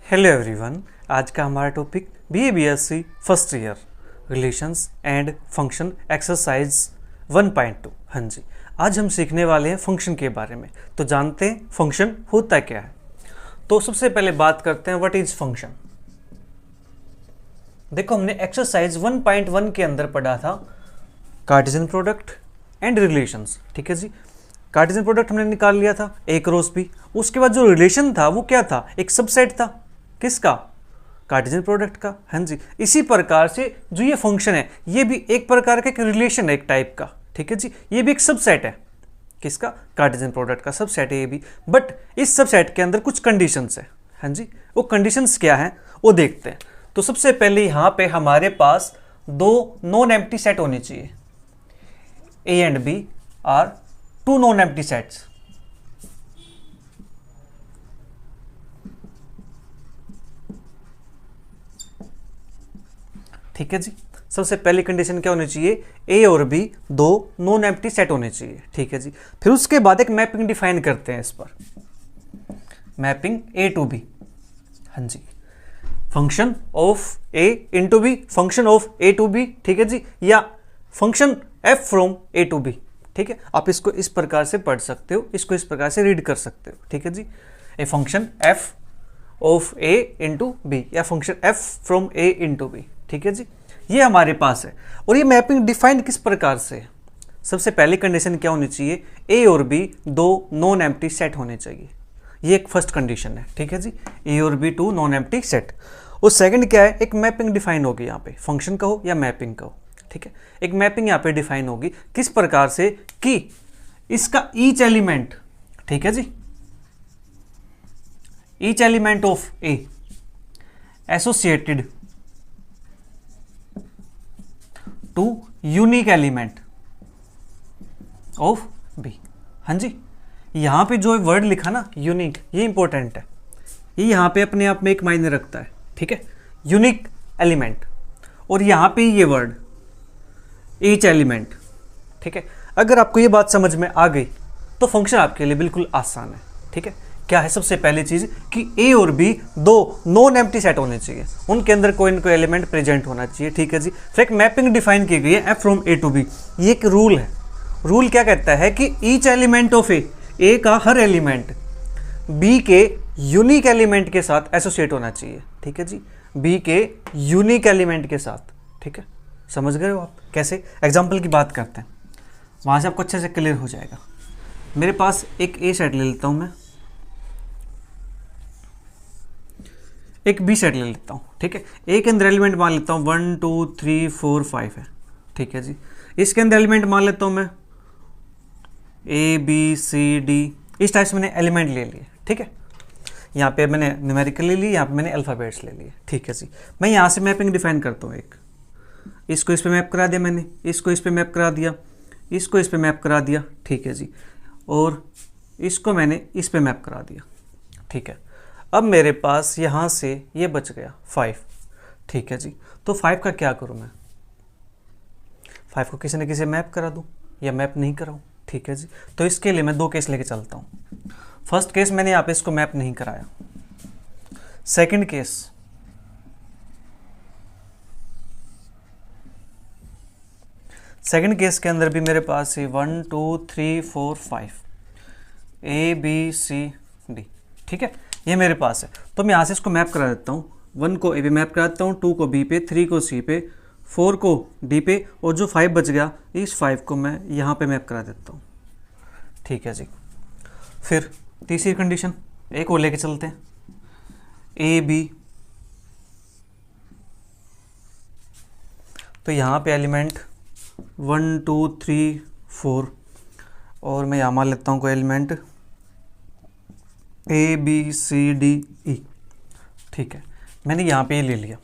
Hello everyone. आज का हमारा topic BA-BSc first year relations and function exercise 1.2। हाँ जी, आज हम सीखने वाले हैं फंक्शन के बारे में। तो जानते हैं फंक्शन होता क्या है। तो सबसे पहले बात करते हैं व्हाट इज फंक्शन। देखो, हमने एक्सरसाइज 1.1 के अंदर पढ़ा था कार्टेशियन प्रोडक्ट एंड रिलेशंस। ठीक है जी, कार्टेशियन प्रोडक्ट हमने निकाल लिया था A क्रॉस B। उसके बाद जो रिलेशन था वो क्या था, एक सबसेट था। किसका? कार्टेशियन प्रोडक्ट का। हाँ जी, इसी प्रकार से जो ये फंक्शन है ये भी एक प्रकार का एक रिलेशन है, एक टाइप का। ठीक है जी, ये भी एक सबसेट है। किसका? कार्टेशियन प्रोडक्ट का सबसेट है ये भी। बट इस सबसेट के अंदर कुछ कंडीशंस है। हाँ जी, वो कंडीशंस क्या है वो देखते हैं। तो सबसे पहले यहाँ पे हमारे पास दो नॉन एम्प्टी सेट होने चाहिए। A and B are two non empty sets. ठीक है जी, सबसे पहली कंडीशन क्या होनी चाहिए, A और B दो नॉन एम्प्टी सेट होने चाहिए। ठीक है जी, फिर उसके बाद एक मैपिंग डिफाइन करते हैं इस पर, मैपिंग A टू B। हाँ जी, function of A into B, function of A to B। ठीक है जी, या function F from A to B। ठीक है, आप इसको इस प्रकार से पढ़ सकते हो, इसको इस प्रकार से रीड कर सकते हो। ठीक है जी, a function F of A into B या function F from A into B। ठीक है जी, ये हमारे पास है। और ये मैपिंग डिफाइंड किस प्रकार से है? सबसे पहली कंडीशन क्या होनी चाहिए, A और B दो नॉन एम्प्टी सेट होने चाहिए। ये एक फर्स्ट कंडीशन है। ठीक है जी, A और B two non empty set. और सेकंड क्या है, एक मैपिंग डिफाइन होगी यहाँ पे, फंक्शन कहो या मैपिंग कहो। ठीक है, एक मैपिंग यहाँ पे डिफाइन होगी किस प्रकार से कि इसका ईच एलिमेंट, ठीक है जी, each element of A associated to unique element of B। हाँ जी, यहां पे जो वर्ड लिखा ना यूनिक, ये इंपॉर्टेंट है। ये यहां पे अपने आप में एक मायने रखता है। ठीक है, यूनिक एलिमेंट, और यहां पे ये वर्ड ईच एलिमेंट। ठीक है, अगर आपको ये बात समझ में आ गई तो फंक्शन आपके लिए बिल्कुल आसान है। ठीक है, क्या है सबसे पहली चीज कि A और B दो नॉन एम्प्टी सेट होने चाहिए, उनके अंदर कोई ना कोई एलिमेंट प्रेजेंट होना चाहिए। ठीक है जी, फिर एक मैपिंग डिफाइन की गई है F from A to B। ये एक रूल है। रूल क्या कहता है कि ईच एलिमेंट ऑफ A का हर एलिमेंट B के यूनिक एलिमेंट के साथ एसोसिएट होना चाहिए। ठीक है जी, B के यूनिक एलिमेंट के साथ। ठीक है, समझ गए हो आप? कैसे? एग्जाम्पल की बात करते हैं, वहां से आपको अच्छे से क्लियर हो जाएगा। मेरे पास एक A सेट ले लेता हूं मैं, एक B सेट ले लेता हूँ। ठीक है, A के अंदर एलिमेंट मान लेता हूँ 1 2 3 4 5 है। ठीक है जी, इसके अंदर एलिमेंट मान लेता हूँ मैं A B C D, इस टाइप से मैंने एलिमेंट ले लिए। ठीक है, यहाँ पे मैंने न्यूमेरिकल ले ली, यहाँ पे मैंने अल्फ़ाबेट्स ले लिए। ठीक है जी, मैं यहाँ से मैपिंग डिफाइन करता हूँ। एक इसको इस पे मैप करा दिया मैंने, इसको इस पे मैप करा दिया, इसको इस पे मैप करा दिया। ठीक है जी, और इसको मैंने इस पे मैप करा दिया। ठीक है, अब मेरे पास यहाँ से ये बच गया 5। ठीक है जी, तो 5 का क्या करूँ मैं? 5 को किसी न किसी मैप करा दूँ या मैप नहीं कराऊँ? ठीक है जी, तो इसके लिए मैं दो केस लेके चलता हूँ। फर्स्ट केस, मैंने यहाँ पे इसको मैप नहीं कराया। सेकंड केस, सेकंड केस के अंदर भी मेरे पास है 1 2 3 4 5 A B C D। ठीक है, ये मेरे पास है, तो मैं यहाँ से इसको मैप करा देता हूँ। 1 को A पे मैप करा देता हूँ, 2 को B पे, 3 को C पे, 4 को D पे, और जो 5 बच गया इस 5 को मैं यहाँ पे मैप करा देता हूँ। ठीक है जी, फिर तीसरी कंडीशन एक और लेके चलते हैं, A B। तो यहाँ पे एलिमेंट 1 2 3 4, और मैं यहाँ मान लेता हूँ कोई element A B C D E। ठीक है, मैंने यहाँ पे ले लिया,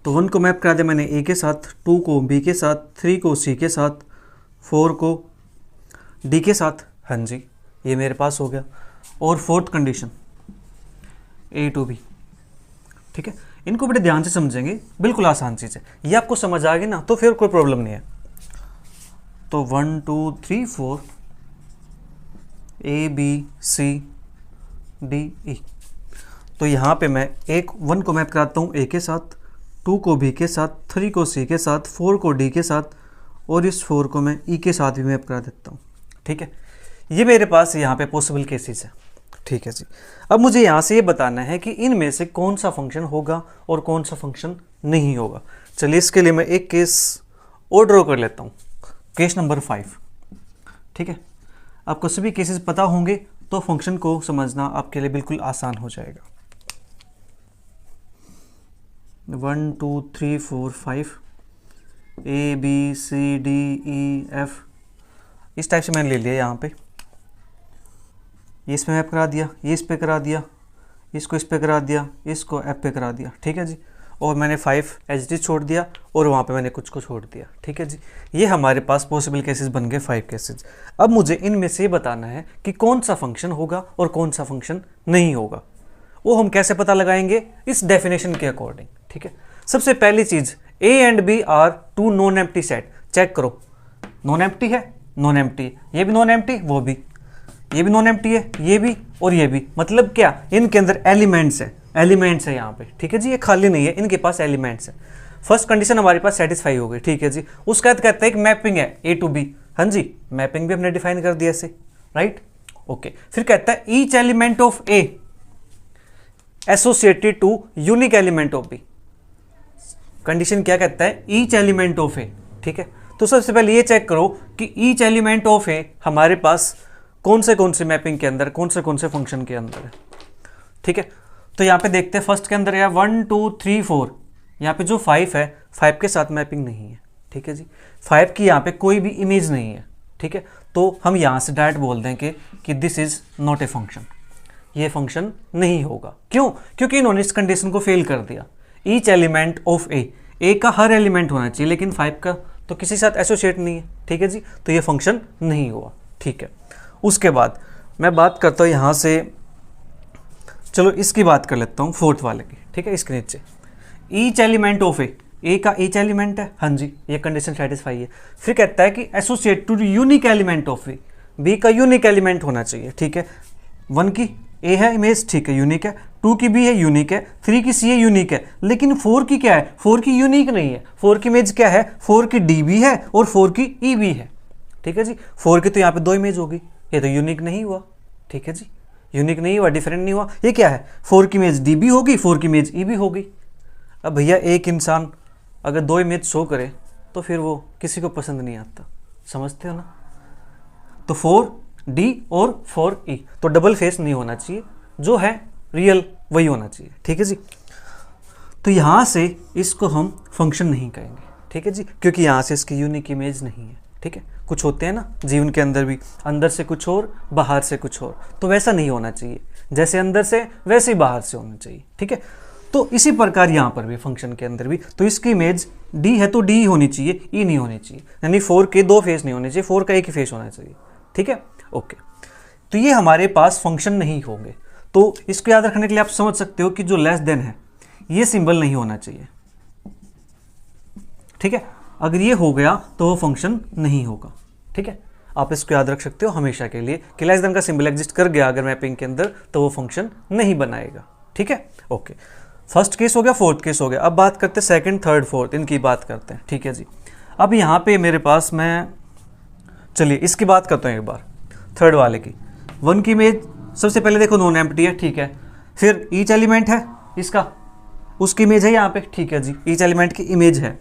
तो 1 को मैप करा दिया मैंने A के साथ, 2 को B के साथ, 3 को C के साथ, 4 को D के साथ। हाँ जी, ये मेरे पास हो गया। और fourth condition A to B। ठीक है, इनको बड़े ध्यान से समझेंगे, बिल्कुल आसान चीज़ है। ये आपको समझ आ गई ना तो फिर कोई प्रॉब्लम नहीं है। तो 1 2 3 4 A B C D E। तो यहाँ पे मैं 1 को मैप कराता हूँ ए के साथ, 2 को बी के साथ, 3 को सी के साथ, 4 को डी के साथ, और इस 4 को मैं ई के साथ भी मैप करा देता हूँ। ठीक है, ये मेरे पास यहाँ पे पॉसिबल केसेस है। ठीक है जी, अब मुझे यहाँ से ये बताना है कि इनमें से कौन सा फंक्शन होगा और कौन सा फंक्शन नहीं होगा। चलिए इसके लिए मैं एक केस और ड्रॉ कर लेता हूँ, केस नंबर 5। ठीक है, आपको सभी केसेस पता होंगे तो फंक्शन को समझना आपके लिए बिल्कुल आसान हो जाएगा। 1 2 3 4 5 A B C D E F, इस टाइप से मैंने ले लिया यहाँ पे। ये इस पे मैप करा दिया, ये इस पे करा दिया, इसको इस पे करा दिया, इसको F पे करा दिया। ठीक है जी, और मैंने 5 एच डी छोड़ दिया और वहाँ पे मैंने कुछ को छोड़ दिया। ठीक है जी, ये हमारे पास पॉसिबल केसेस बन गए 5 केसेस। अब मुझे इनमें से बताना है कि कौन सा फंक्शन होगा और कौन सा फंक्शन नहीं होगा। वो हम कैसे पता लगाएंगे? इस डेफिनेशन के अकॉर्डिंग। ठीक है, सबसे पहली चीज, A and B are two non empty set. Check करो, नॉन एम्प्टी है, नॉन एम्प्टी, ये भी नॉन एम्प्टी, वो भी, ये भी नॉन एम्प्टी है, ये भी और ये भी। मतलब क्या? इनके अंदर एलिमेंट्स है, एलिमेंट्स है यहाँ पे। ठीक है जी, ये खाली नहीं है, इनके पास एलिमेंट्स है। फर्स्ट कंडीशन हमारे पास सेटिस्फाई हो गई। ठीक है जी, उसका अर्थ कहता है कि मैपिंग है ए टू बी। हाँ जी, मैपिंग भी हमने डिफाइन कर दिया ऐसे, राइट? ओके, फिर कहता है each element of A associated to unique element of B. Condition क्या कहता है? Each element of A. ठीक है, तो सबसे पहले ये चेक करो कि ईच एलिमेंट ऑफ ए हमारे पास कौन से मैपिंग के अंदर, कौन से फंक्शन के अंदर है। ठीक है, तो यहाँ पे देखते हैं फर्स्ट के अंदर है 1 2 3 4। यहाँ पे जो 5 है, 5 के साथ मैपिंग नहीं है। ठीक है जी, 5 की यहाँ पे कोई भी इमेज नहीं है। ठीक है, तो हम यहाँ से डायरेक्ट बोल दें कि this is not a function, ये फंक्शन नहीं होगा। क्यों? क्योंकि इन्होंने इस कंडीशन को फेल कर दिया। ईच एलिमेंट ऑफ ए का हर एलिमेंट होना चाहिए, लेकिन 5 का तो किसी साथ एसोसिएट नहीं है। ठीक है जी, तो ये फंक्शन नहीं हुआ। ठीक है, उसके बाद मैं बात करता हूँ यहाँ से, चलो इसकी बात कर लेता हूँ, फोर्थ वाले की। ठीक है, इसके नीचे ईच एलिमेंट ऑफ ए का ईच एलिमेंट है। हाँ जी, ये कंडीशन सेटिस्फाई है। फिर कहता है कि associate to unique element of B का यूनिक एलिमेंट होना चाहिए। ठीक है, 1 की ए है इमेज, ठीक है, यूनिक है। 2 की बी है, यूनिक है। 3 की सी है, यूनिक है। लेकिन 4 की क्या है? 4 की यूनिक नहीं है। 4 की इमेज क्या है? 4 की डी भी है और 4 की ई भी है। ठीक है जी, 4 की तो यहाँ पे 2 इमेज होगी, ये तो यूनिक नहीं हुआ। ठीक है जी, यूनिक नहीं हुआ, डिफरेंट नहीं हुआ। ये क्या है? 4 की इमेज डी भी होगी, 4 की इमेज ई भी होगी। अब भैया एक इंसान अगर 2 इमेज शो करे तो फिर वो किसी को पसंद नहीं आता, समझते हो ना? तो 4 डी और 4 ई, तो डबल फेस नहीं होना चाहिए, जो है रियल वही होना चाहिए। ठीक है जी, तो यहाँ से इसको हम फंक्शन नहीं कहेंगे। ठीक है जी, क्योंकि यहाँ से इसकी यूनिक इमेज नहीं है। ठीक है, कुछ होते हैं ना जीवन के अंदर भी, अंदर से कुछ और बाहर से कुछ और, तो वैसा नहीं होना चाहिए। जैसे अंदर से वैसे ही बाहर से होना चाहिए। ठीक है, तो इसी प्रकार यहाँ पर भी फंक्शन के अंदर भी, तो इसकी इमेज डी है तो डी होनी चाहिए, ई नहीं होनी चाहिए। यानी 4 के 2 फेस नहीं होने चाहिए, 4 का एक ही फेस होना चाहिए। ठीक है, ओके, तो ये हमारे पास फंक्शन नहीं होंगे। तो इसको याद रखने के लिए आप समझ सकते हो कि जो लेस देन है ये सिंबल नहीं होना चाहिए। ठीक है, अगर ये हो गया तो वो फंक्शन नहीं होगा। ठीक है, आप इसको याद रख सकते हो हमेशा के लिए कि लेस देन का सिंबल एग्जिस्ट कर गया अगर मैपिंग के अंदर, तो वो फंक्शन नहीं बनाएगा। ठीक है, ओके, फर्स्ट केस हो गया, फोर्थ केस हो गया। अब बात करते हैं सेकंड, थर्ड, फोर्थ, इनकी बात करते हैं। ठीक है जी, अब यहाँ पे मेरे पास मैं, चलिए इसकी बात करता हूँ एक बार, थर्ड वाले की। 1 की इमेज सबसे पहले देखो नॉन एम्प्टी है। ठीक है, फिर ईच एलिमेंट है इसका, उसकी इमेज है यहाँ पे। ठीक है जी, ईच एलिमेंट की इमेज है,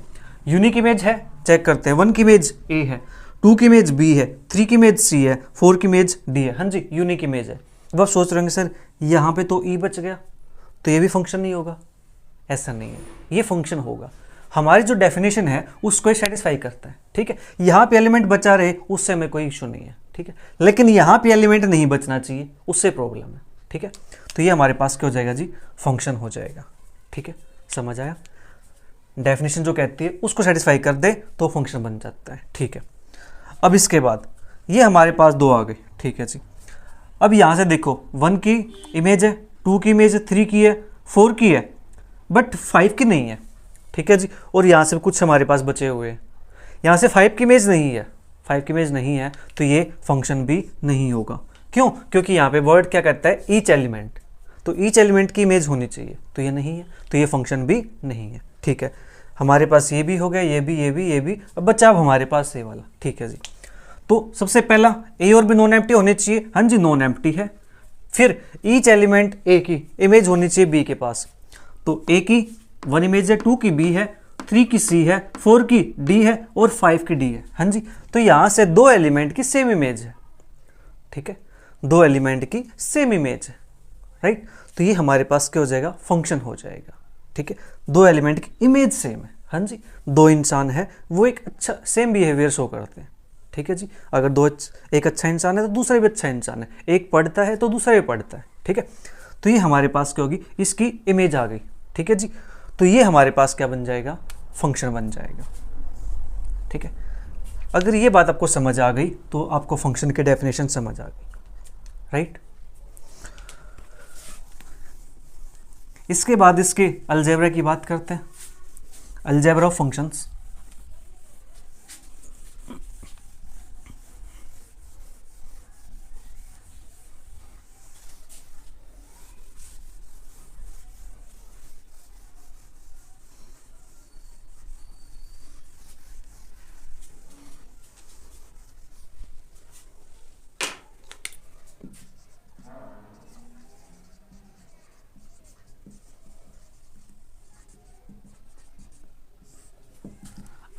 यूनिक इमेज है, चेक करते हैं। 1 की इमेज ए है, 2 की इमेज बी है, 3 की इमेज सी है, 4 की इमेज डी है। हाँ जी, यूनिक इमेज है। अब आप सोच रहे होंगे सर यहाँ पे तो ई बच गया, तो ये भी फंक्शन नहीं होगा। ऐसा नहीं है, ये फंक्शन होगा। हमारी जो डेफिनेशन है उसको सेटिस्फाई करता है। ठीक है, यहाँ पे एलिमेंट बचा रहे उससे हमें कोई इशू नहीं है। ठीक है, लेकिन यहाँ पे एलिमेंट नहीं बचना चाहिए, उससे प्रॉब्लम है। ठीक है, तो ये हमारे पास क्या हो जाएगा जी? फंक्शन हो जाएगा। ठीक है, समझ आया? डेफिनेशन जो कहती है उसको सेटिस्फाई कर दे तो फंक्शन बन जाता है। ठीक है, अब इसके बाद ये हमारे पास 2 आ गए। ठीक है जी, अब यहाँ से देखो 1 की इमेज है, 2 की इमेज है, 3 की है, 4 की है, बट 5 की नहीं है। ठीक है जी, और यहाँ से कुछ हमारे पास बचे हुए हैं, यहाँ से 5 की इमेज नहीं है, 5 की इमेज नहीं है, तो ये फंक्शन भी नहीं होगा। क्यों? क्योंकि यहाँ पे वर्ड क्या कहता है? ईच एलिमेंट, तो ईच एलिमेंट की इमेज होनी चाहिए, तो ये नहीं है, तो ये फंक्शन भी नहीं है। ठीक है, हमारे पास ये भी हो गया, ये भी, अब बचा अब हमारे पास ये वाला। ठीक है जी, तो सबसे पहला ए और बी नॉन एम्प्टी होने चाहिए। हाँ जी, नॉन एम्प्टी है। फिर ईच एलिमेंट ए की इमेज होनी चाहिए बी के पास, तो ए की 1 इमेज है, 2 की बी है, 3 की सी है, 4 की डी है और 5 की डी है। हाँ जी, तो यहां से 2 एलिमेंट की सेम इमेज है। ठीक है, 2 एलिमेंट की सेम इमेज है, राइट। तो ये हमारे पास क्या हो जाएगा, फंक्शन हो जाएगा। ठीक है, 2 एलिमेंट की इमेज सेम है। हाँ जी, 2 इंसान है, वो एक अच्छा सेम बिहेवियर शो करते हैं। ठीक है जी, अगर एक अच्छा इंसान है तो दूसरा भी अच्छा इंसान है, एक पढ़ता है तो दूसरा भी पढ़ता है। ठीक है, तो ये हमारे पास क्या होगी, इसकी इमेज आ गई। ठीक है जी, तो ये हमारे पास क्या बन जाएगा, फंक्शन बन जाएगा। ठीक है, अगर ये बात आपको समझ आ गई तो आपको फंक्शन की डेफिनेशन समझ आ गई, राइट। इसके बाद इसके अलजेब्रा की बात करते हैं, algebra of functions.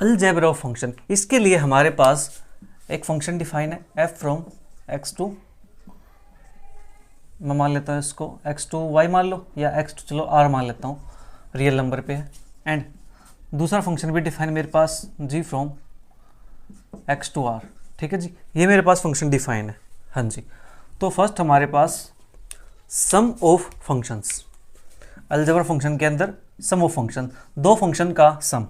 Algebra of function, इसके लिए हमारे पास एक फंक्शन डिफाइन है, f फ्रॉम x टू, मैं मान लेता हूँ इसको x टू y मान लो, या x टू चलो r मान लेता हूँ, रियल नंबर पे है। एंड दूसरा फंक्शन भी डिफाइन मेरे पास g from x to r। ठीक है जी, ये मेरे पास फंक्शन डिफाइन है। हाँ जी, तो फर्स्ट हमारे पास सम ऑफ फंक्शंस, अलजेब्रा फंक्शन के अंदर सम ऑफ फंक्शन, 2 फंक्शन का सम,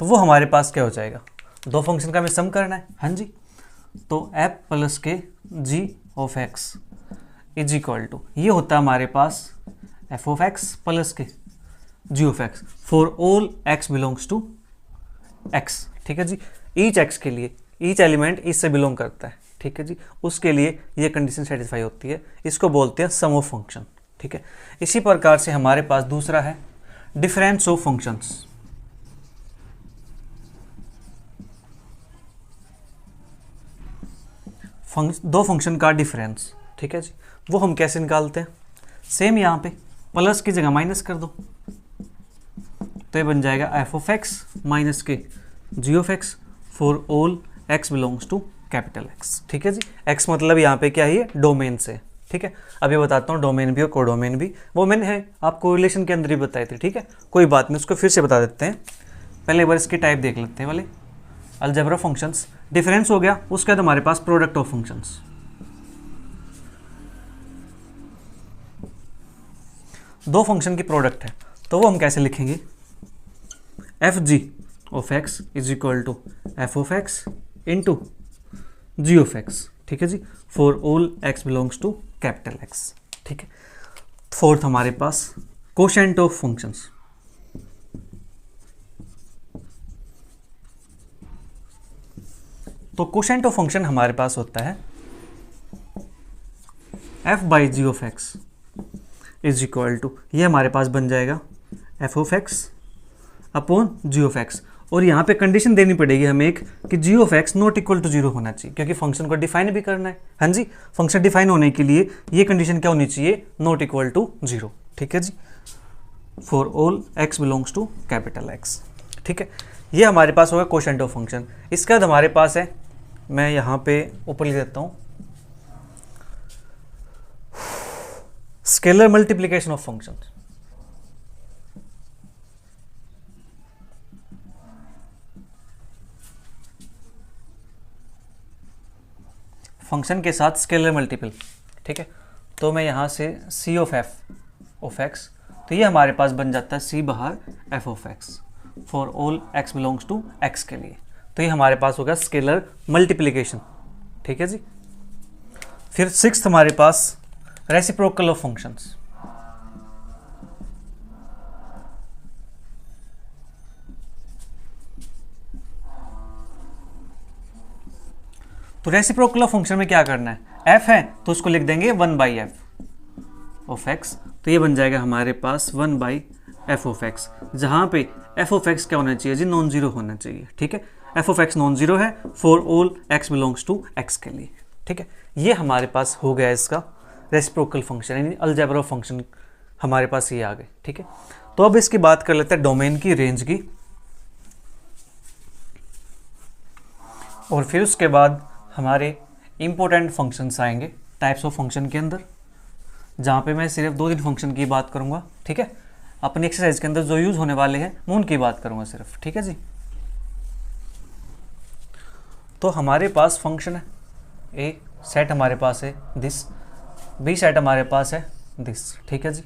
तो वो हमारे पास क्या हो जाएगा, 2 फंक्शन का हमें सम करना है। हाँ जी, तो f प्लस के g of x is equal to, ये होता है हमारे पास f ऑफ x प्लस के g of x for all x belongs to x। ठीक है जी, ईच x के लिए, ईच एलिमेंट इससे बिलोंग करता है। ठीक है जी, उसके लिए ये कंडीशन सेटिस्फाई होती है, इसको बोलते हैं सम ऑफ फंक्शन। ठीक है, इसी प्रकार से हमारे पास दूसरा है डिफरेंस ऑफ फंक्शंस। दो फंक्शन का डिफरेंस। ठीक है जी, वो हम कैसे निकालते हैं, सेम यहाँ पे प्लस की जगह माइनस कर दो, तो ये बन जाएगा f ऑफ x माइनस के g of x for all x belongs to capital X। ठीक है जी, x मतलब यहाँ पे क्या है, डोमेन से। ठीक है, अभी बताता हूँ डोमेन भी और कोडोमेन भी, वो मैंने है आपको रिलेशन के अंदर ही बताई थी। ठीक है, कोई बात नहीं, उसको फिर से बता देते हैं। पहले एक बार इसकी टाइप देख लेते हैं वाले, अलजेब्रा फंक्शंस, डिफरेंस हो गया, उसके बाद हमारे पास प्रोडक्ट ऑफ फंक्शंस। दो फंक्शन की प्रोडक्ट है, तो वो हम कैसे लिखेंगे, f g of x is equal to f of x into g of x. ठीक है जी, for all x belongs to capital x. ठीक है, फोर्थ हमारे पास कोशेंट ऑफ फंक्शंस। तो कोशेंट ऑफ फंक्शन हमारे पास होता है f by g of x is equal to, ये हमारे पास बन जाएगा f of x upon g of x, और यहाँ पे कंडीशन देनी पड़ेगी हमें एक कि g of x not equal to zero होना चाहिए, क्योंकि फंक्शन को डिफाइन भी करना है। हाँ जी, फंक्शन डिफाइन होने के लिए ये कंडीशन क्या होनी चाहिए, नॉट इक्वल टू जीरो। ठीक है जी, for all x belongs to capital x. ठीक है, ये हमारे पास होगा कोशेंट ऑफ फंक्शन। इसके बाद हमारे पास है, मैं यहाँ पे ऊपर लिख देता हूँ, scalar multiplication of function. Function के साथ स्केलर मल्टीपल। ठीक है, तो मैं यहाँ से c of f of x, तो ये हमारे पास बन जाता है c बाहर f of x for all x belongs to x के लिए, तो ये हमारे पास होगा स्केलर मल्टीप्लिकेशन। ठीक है जी, फिर सिक्स्थ हमारे पास रेसिप्रोकल ऑफ फंक्शंस। तो रेसिप्रोकल ऑफ फंक्शन में क्या करना है, एफ है तो उसको लिख देंगे 1/f ऑफ एक्स, तो ये बन जाएगा हमारे पास 1/f ऑफ एक्स, जहाँ पे f ऑफ एक्स क्या होना चाहिए जी, नॉन जीरो होना चाहिए। ठीक है, f of x non zero है for all x belongs to x के लिए। ठीक है, ये हमारे पास हो गया इसका रेसिप्रोकल फंक्शन, यानी अलजेब्रा फंक्शन हमारे पास ये आ गए। ठीक है, तो अब इसकी बात कर लेते हैं डोमेन की, रेंज की, और फिर उसके बाद हमारे इंपॉर्टेंट फंक्शंस आएंगे टाइप्स ऑफ फंक्शन के अंदर, जहाँ पे मैं सिर्फ 2-3 फंक्शन की बात करूँगा। ठीक है, अपनी एक्सरसाइज के अंदर जो यूज़ होने वाले हैं मैं उनकी बात करूँगा सिर्फ। ठीक है जी, तो हमारे पास फंक्शन है ए, सेट हमारे पास है दिस, बी सेट हमारे पास है दिस। ठीक है जी,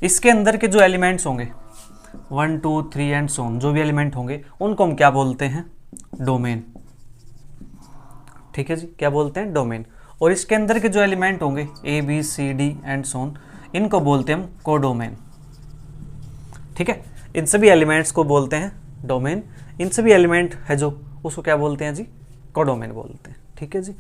इसके अंदर के जो एलिमेंट्स होंगे 1 2 3 एंड सो ऑन, जो भी एलिमेंट होंगे उनको हम क्या बोलते हैं, डोमेन। ठीक है जी, क्या बोलते हैं, डोमेन। और इसके अंदर के जो एलिमेंट होंगे A B C D and so on, इनको बोलते हैं हम कोडोमेन। ठीक है, इन सभी एलिमेंट्स को बोलते हैं डोमेन, इन सभी एलिमेंट है जो उसको क्या बोलते हैं जी, कोडोमेन बोलते हैं। ठीक है जी,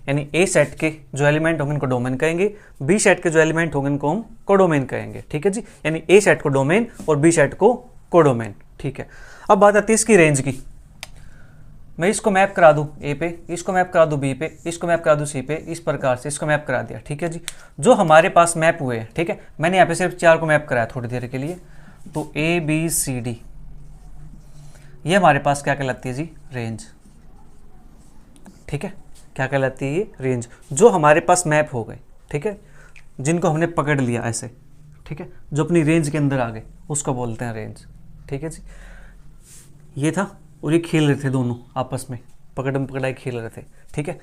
यानी ए सेट के जो एलिमेंट होंगे इनको डोमेन कहेंगे, बी सेट के जो एलिमेंट होंगे इनको हम कोडोमेन कहेंगे। ठीक है जी, यानी ए सेट को डोमेन और बी सेट को कोडोमेन। ठीक है, अब बात आती है इसकी रेंज की। मैं इसको मैप करा दूं ए पे, इसको मैप करा दूं बी पे, इसको मैप करा दूं सी पे, इस प्रकार से इसको मैप करा दिया। ठीक है जी, जो हमारे पास मैप हुए हैं, ठीक है, मैंने यहाँ पे सिर्फ 4 को मैप कराया थोड़ी देर के लिए, तो ए बी सी डी ये हमारे पास क्या कहलाती है जी, रेंज। ठीक है, क्या कहलाती है ये, रेंज, जो हमारे पास मैप हो गए। ठीक है, जिनको हमने पकड़ लिया ऐसे, ठीक है, जो अपनी रेंज के अंदर आ गए उसको बोलते हैं रेंज। ठीक है जी, ये था, और ये खेल रहे थे दोनों आपस में, पकड़म पकड़ाई खेल रहे थे। ठीक है,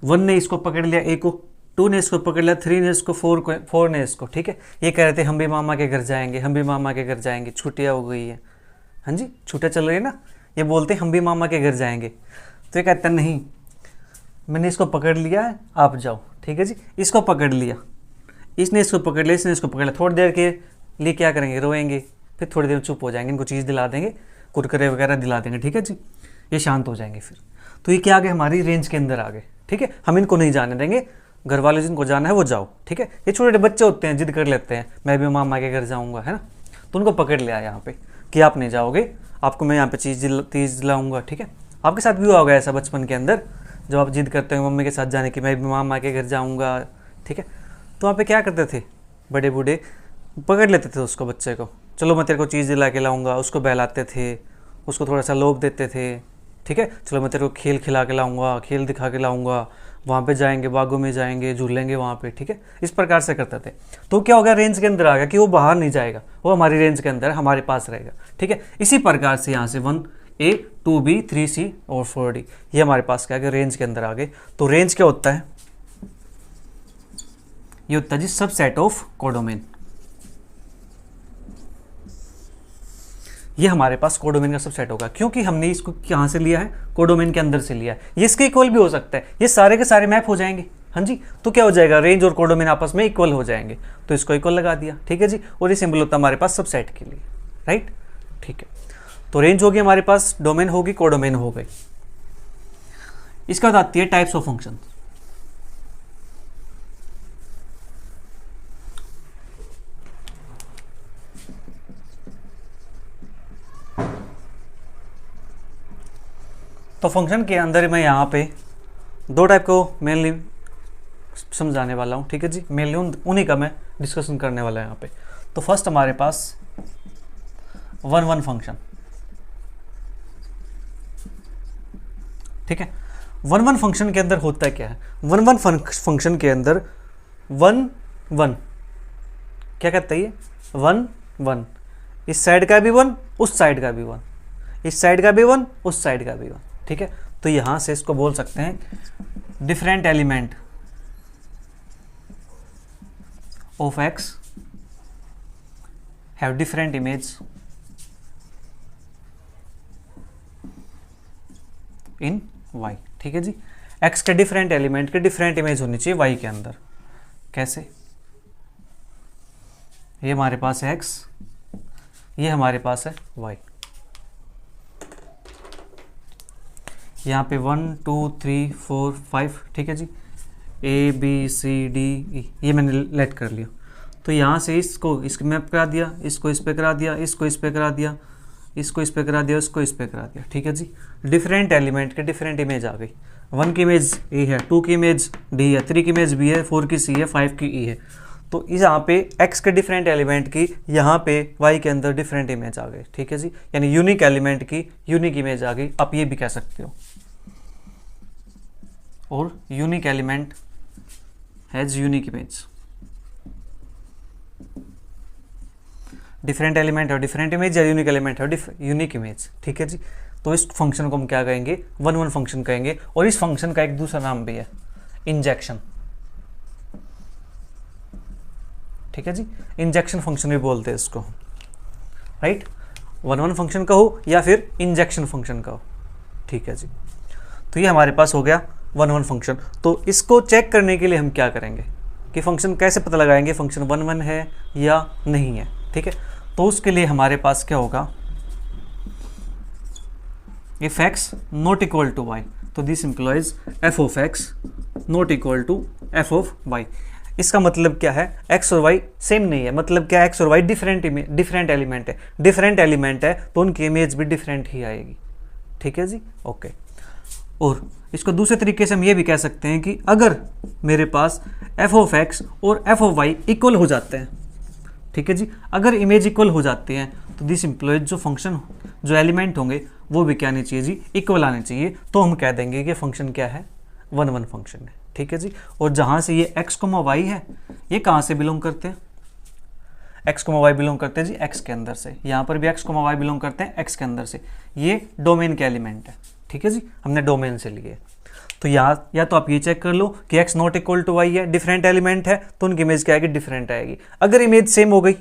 1 ने इसको पकड़ लिया ए को, 2 ने इसको पकड़ लिया, 3 ने इसको, 4 ने इसको। ठीक है, ये कह रहे थे हम भी मामा के घर जाएंगे, हम भी मामा के घर जाएंगे, छुट्टियाँ हो गई है, हाँ जी छुट्टियाँ चल रही है ना, ये बोलते हैं हम भी मामा के घर जाएंगे। तो ये कहते हैं नहीं, मैंने इसको पकड़ लिया है, आप जाओ। ठीक है जी, इसको पकड़ लिया, इसने इसको पकड़ लिया, इसने इसको पकड़ लिया, थोड़ी देर के लिए क्या करेंगे, रोएंगे, फिर थोड़ी देर चुप हो जाएंगे, इनको चीज़ दिला देंगे, कुरकुरे वगैरह दिला देंगे। ठीक है जी, ये शांत हो जाएंगे फिर। तो ये क्या आ गए, हमारी रेंज के अंदर आ गए। ठीक है, हम इनको नहीं जाने देंगे, घर वाले जिनको जाना है वो जाओ। ठीक है, ये छोटे छोटे बच्चे होते हैं, जिद कर लेते हैं मैं भी मामा के घर जाऊँगा, है ना, तो उनको पकड़ लिया यहाँ पे कि आप नहीं जाओगे, आपको मैं यहाँ पे चीज़ दिलाऊँगा। ठीक है, आपके साथ भी हुआ होगा ऐसा बचपन के अंदर, जब आप जिद करते हो मम्मी के साथ जाने की, मैं भी मामा के घर जाऊँगा। ठीक है, तो वहाँ पे क्या करते थे, बड़े बूढ़े पकड़ लेते थे उसको, बच्चे को, चलो मैं तेरे को चीज़ दिला के लाऊंगा, उसको बहलाते थे, उसको थोड़ा सा लोभ देते थे। ठीक है, चलो मैं तेरे को खेल खिला के लाऊंगा, खेल दिखा के लाऊंगा, वहाँ पे जाएंगे, बागों में जाएंगे, झूलेंगे वहाँ पे। ठीक है, इस प्रकार से करते थे। तो क्या हो गया, रेंज के अंदर आ गया कि वो बाहर नहीं जाएगा, वो हमारी रेंज के अंदर हमारे पास रहेगा। ठीक है, इसी प्रकार से यहाँ से 1A 2B 3C और 4D ये हमारे पास क्या गया, रेंज के अंदर आ गए। तो रेंज क्या होता है, ये होता है जी सब सेट ऑफ कोडोमेन। ये हमारे पास कोडोमेन का सबसेट होगा, क्योंकि हमने इसको कहाँ से लिया है, कोडोमेन के अंदर से लिया है। ये इसके इक्वल भी हो सकता है, ये सारे के सारे मैप हो जाएंगे। हाँ जी, तो क्या हो जाएगा, रेंज और कोडोमेन आपस में इक्वल हो जाएंगे, तो इसको इक्वल लगा दिया। ठीक है जी, और ये सिंबल होता है हमारे पास सबसेट के लिए, राइट। ठीक है, तो रेंज होगी हमारे पास, डोमेन होगी, कोडोमेन हो गई। इसके बाद आती है टाइप्स ऑफ फंक्शन। तो फंक्शन के अंदर मैं यहाँ पे 2 टाइप को मेनली समझाने वाला हूँ। ठीक है जी, मेनली उन्हीं का मैं डिस्कशन करने वाला है यहाँ पे। तो फर्स्ट हमारे पास 1-1 फंक्शन। ठीक है, 1-1 फंक्शन के अंदर होता क्या है, 1-1 फंक्शन के अंदर 1-1 क्या कहता है, ये 1-1, इस साइड का भी 1, उस साइड का भी 1, इस साइड का भी 1, उस साइड का भी 1। ठीक है, तो यहां से इसको बोल सकते हैं different element of x have different image in y. ठीक है जी, एक्स के डिफरेंट एलिमेंट के डिफरेंट इमेज होनी चाहिए वाई के अंदर। कैसे, ये हमारे पास है एक्स, ये हमारे पास है वाई, यहाँ पे 1 2 3 4 5। ठीक है जी, ए बी सी डी ई, ये मैंने लेट कर लिया। तो यहाँ से इसको इसके मैप करा दिया, इसको इस पे करा दिया, इसको इस पे करा दिया, इसको इस पे करा दिया, इसको इस पे करा दिया। ठीक है जी, डिफरेंट एलिमेंट के डिफरेंट इमेज आ गई। 1 की इमेज ए है, 2 की इमेज डी है, 3 की इमेज बी है, 4 की सी है, 5 की ई है। तो इस यहाँ पे x के डिफरेंट एलिमेंट की यहाँ पे y के अंदर डिफरेंट इमेज आ गई। ठीक है जी, यानी यूनिक एलिमेंट की यूनिक इमेज आ गई, आप ये भी कह सकते हो। और unique element has unique image, different element और डिफरेंट इमेज, या यूनिक एलिमेंट और यूनिक इमेज। ठीक है जी, तो इस फंक्शन को हम क्या कहेंगे, 1 फंक्शन कहेंगे। और इस फंक्शन का एक दूसरा नाम भी है, इंजेक्शन। ठीक है जी, इंजेक्शन फंक्शन भी बोलते हैं इसको, राइट। 1 फंक्शन कहो या फिर इंजेक्शन फंक्शन कहो। ठीक है जी, तो ये हमारे पास हो गया 1 फंक्शन। तो इसको चेक करने के लिए हम क्या करेंगे कि फंक्शन कैसे पता लगाएंगे फंक्शन 1 है या नहीं है। ठीक है, तो उसके लिए हमारे पास क्या होगा, if x not equal to y, तो this implies f of x not equal to f of y। इसका मतलब क्या है, x और y सेम नहीं है, मतलब क्या है, x और y डिफरेंट एलिमेंट है। डिफरेंट एलिमेंट है तो उनकी इमेज भी डिफरेंट ही आएगी। ठीक है जी, ओके। और इसको दूसरे तरीके से हम ये भी कह सकते हैं कि अगर मेरे पास f ऑफ x और f ऑफ y इक्वल हो जाते हैं, ठीक है जी, अगर इमेज इक्वल हो जाती हैं तो दिस इम्प्लॉइज जो फंक्शन जो एलिमेंट होंगे वो भी क्या आने चाहिए जी, इक्वल आने चाहिए। तो हम कह देंगे कि फंक्शन क्या है, 1 फंक्शन है। ठीक है जी, और जहाँ से ये x, y है, ये कहाँ से बिलोंग करते हैं, x, y बिलोंग करते हैं जी x के अंदर से। यहाँ पर भी x, y बिलोंग करते हैं x के अंदर से। ये डोमेन के एलिमेंट है। ठीक है जी, हमने डोमेन से लिए। तो यहाँ या तो आप ये चेक कर लो कि x not equal to y है, डिफरेंट एलिमेंट है, तो उनकी इमेज क्या आएगी, डिफरेंट आएगी। अगर इमेज सेम हो गई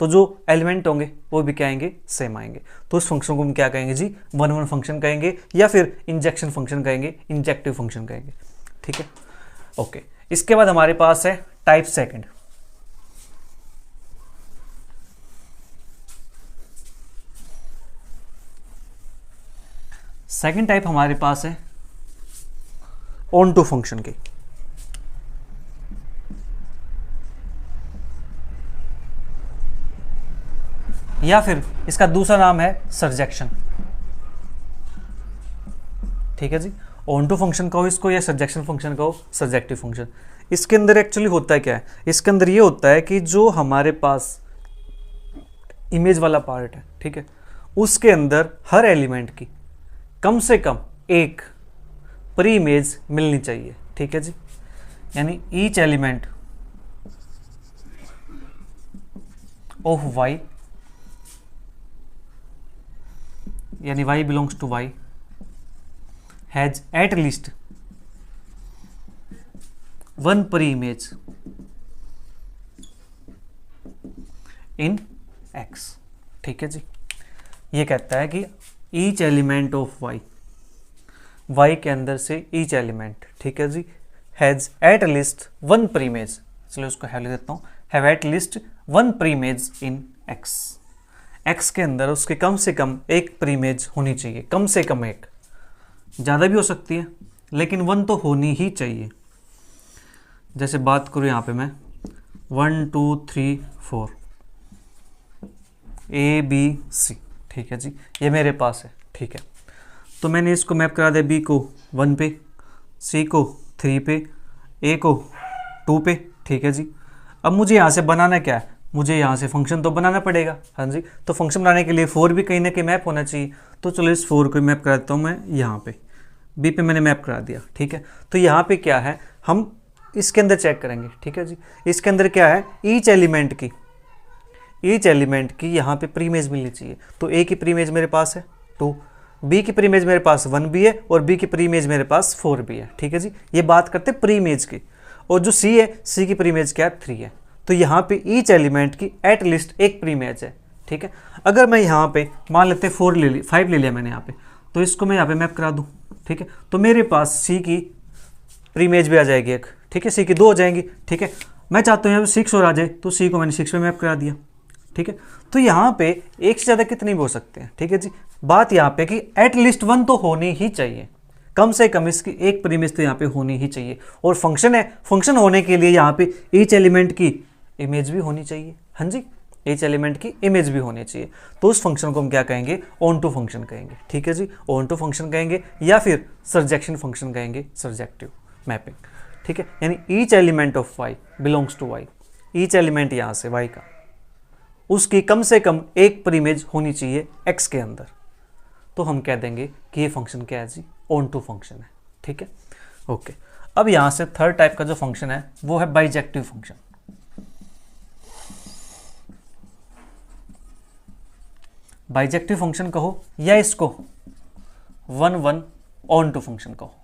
तो जो एलिमेंट होंगे वो भी क्या आएंगे, सेम आएंगे। तो उस फंक्शन को हम क्या कहेंगे जी, 1 फंक्शन कहेंगे, या फिर इंजेक्शन फंक्शन कहेंगे, इंजेक्टिव फंक्शन कहेंगे। ठीक है, ओके। इसके बाद हमारे पास है टाइप सेकंड। सेकंड टाइप हमारे पास है ऑन टू फंक्शन की। या फिर इसका दूसरा नाम है सरजेक्शन। ठीक है जी, ऑन टू फंक्शन कहो इसको, या सरजेक्शन फंक्शन कहो, सरजेक्टिव फंक्शन। इसके अंदर एक्चुअली होता है क्या है, इसके अंदर ये होता है कि जो हमारे पास इमेज वाला पार्ट है, ठीक है, उसके अंदर हर एलिमेंट की कम से कम एक प्री इमेज मिलनी चाहिए। ठीक है जी, यानी ईच एलिमेंट ऑफ y, यानी y belongs to y, has at least 1 pre image in x। ठीक है जी, ये कहता है कि ईच एलिमेंट ऑफ y के अंदर से ईच एलिमेंट, ठीक है जी, has at least 1 pre image, चलो उसको लिख देता हूँ, have at least 1 pre image in x के अंदर उसके कम से कम एक प्री इमेज होनी चाहिए, कम से कम एक, ज़्यादा भी हो सकती है लेकिन 1 तो होनी ही चाहिए। जैसे बात करूँ यहाँ पे मैं 1 2 3 4 A B C, ठीक है जी, ये मेरे पास है। ठीक है, तो मैंने इसको मैप करा दिया, B को 1 पे, C को 3 पे, A को 2 पे। ठीक है जी, अब मुझे यहाँ से बनाना क्या है, मुझे यहाँ से फंक्शन तो बनाना पड़ेगा। हाँ जी, तो फंक्शन बनाने के लिए 4 भी कहीं ना कहीं मैप होना चाहिए। तो चलो इस 4 को मैप करा देता हूँ मैं यहाँ पे, B पे मैंने मैप करा दिया। ठीक है, तो यहाँ पे क्या है, हम इसके अंदर चेक करेंगे। ठीक है जी, इसके अंदर क्या है, ईच एलिमेंट की यहाँ पे प्री इमेज मिलनी चाहिए। तो A की प्री इमेज मेरे पास है 2, B की प्री इमेज मेरे पास 1 भी है, और B की प्री इमेज मेरे पास 4 भी है। ठीक है जी, ये बात करते प्री इमेज की। और जो C है, C की प्री इमेज क्या है, 3 है। तो यहाँ पे ईच एलिमेंट की एट लीस्ट एक प्री इमेज है। ठीक है, अगर मैं यहाँ पे मान लेते 5 ले लिया मैंने यहाँ पे, तो इसको मैं यहाँ पे मैप करा दूँ। ठीक है, तो मेरे पास C की प्री इमेज भी आ जाएगी एक। ठीक है, C की 2 हो जाएंगी। ठीक है, मैं चाहता हूँ यहाँ पे 6 और आ जाए, तो C को मैंने 6 पे मैप करा दिया। ठीक है, तो यहाँ पे एक से ज़्यादा कितने भी हो सकते हैं। ठीक है जी, बात यहाँ पे कि एट लीस्ट 1 तो होनी ही चाहिए। कम से कम इसकी एक पर इमेज तो यहाँ पे होनी ही चाहिए। और फंक्शन है, फंक्शन होने के लिए यहाँ पे ईच एलिमेंट की इमेज भी होनी चाहिए। हाँ जी, ईच एलिमेंट की इमेज भी होनी चाहिए। तो उस फंक्शन को हम क्या कहेंगे, ऑन टू फंक्शन कहेंगे। ठीक है जी, ऑन टू फंक्शन कहेंगे या फिर सर्जेक्शन फंक्शन कहेंगे, सर्जेक्टिव मैपिंग। ठीक है, यानी each element of y belongs to y, each element यहाँ से वाई का, उसकी कम से कम एक पर इमेज होनी चाहिए एक्स के अंदर। तो हम कह देंगे कि ये फंक्शन क्या है जी, ऑन टू फंक्शन है। ठीक है, ओके। अब यहाँ से थर्ड टाइप का जो फंक्शन है वो है बाइजेक्टिव फंक्शन। बाइजेक्टिव फंक्शन कहो या इसको one one onto function कहो।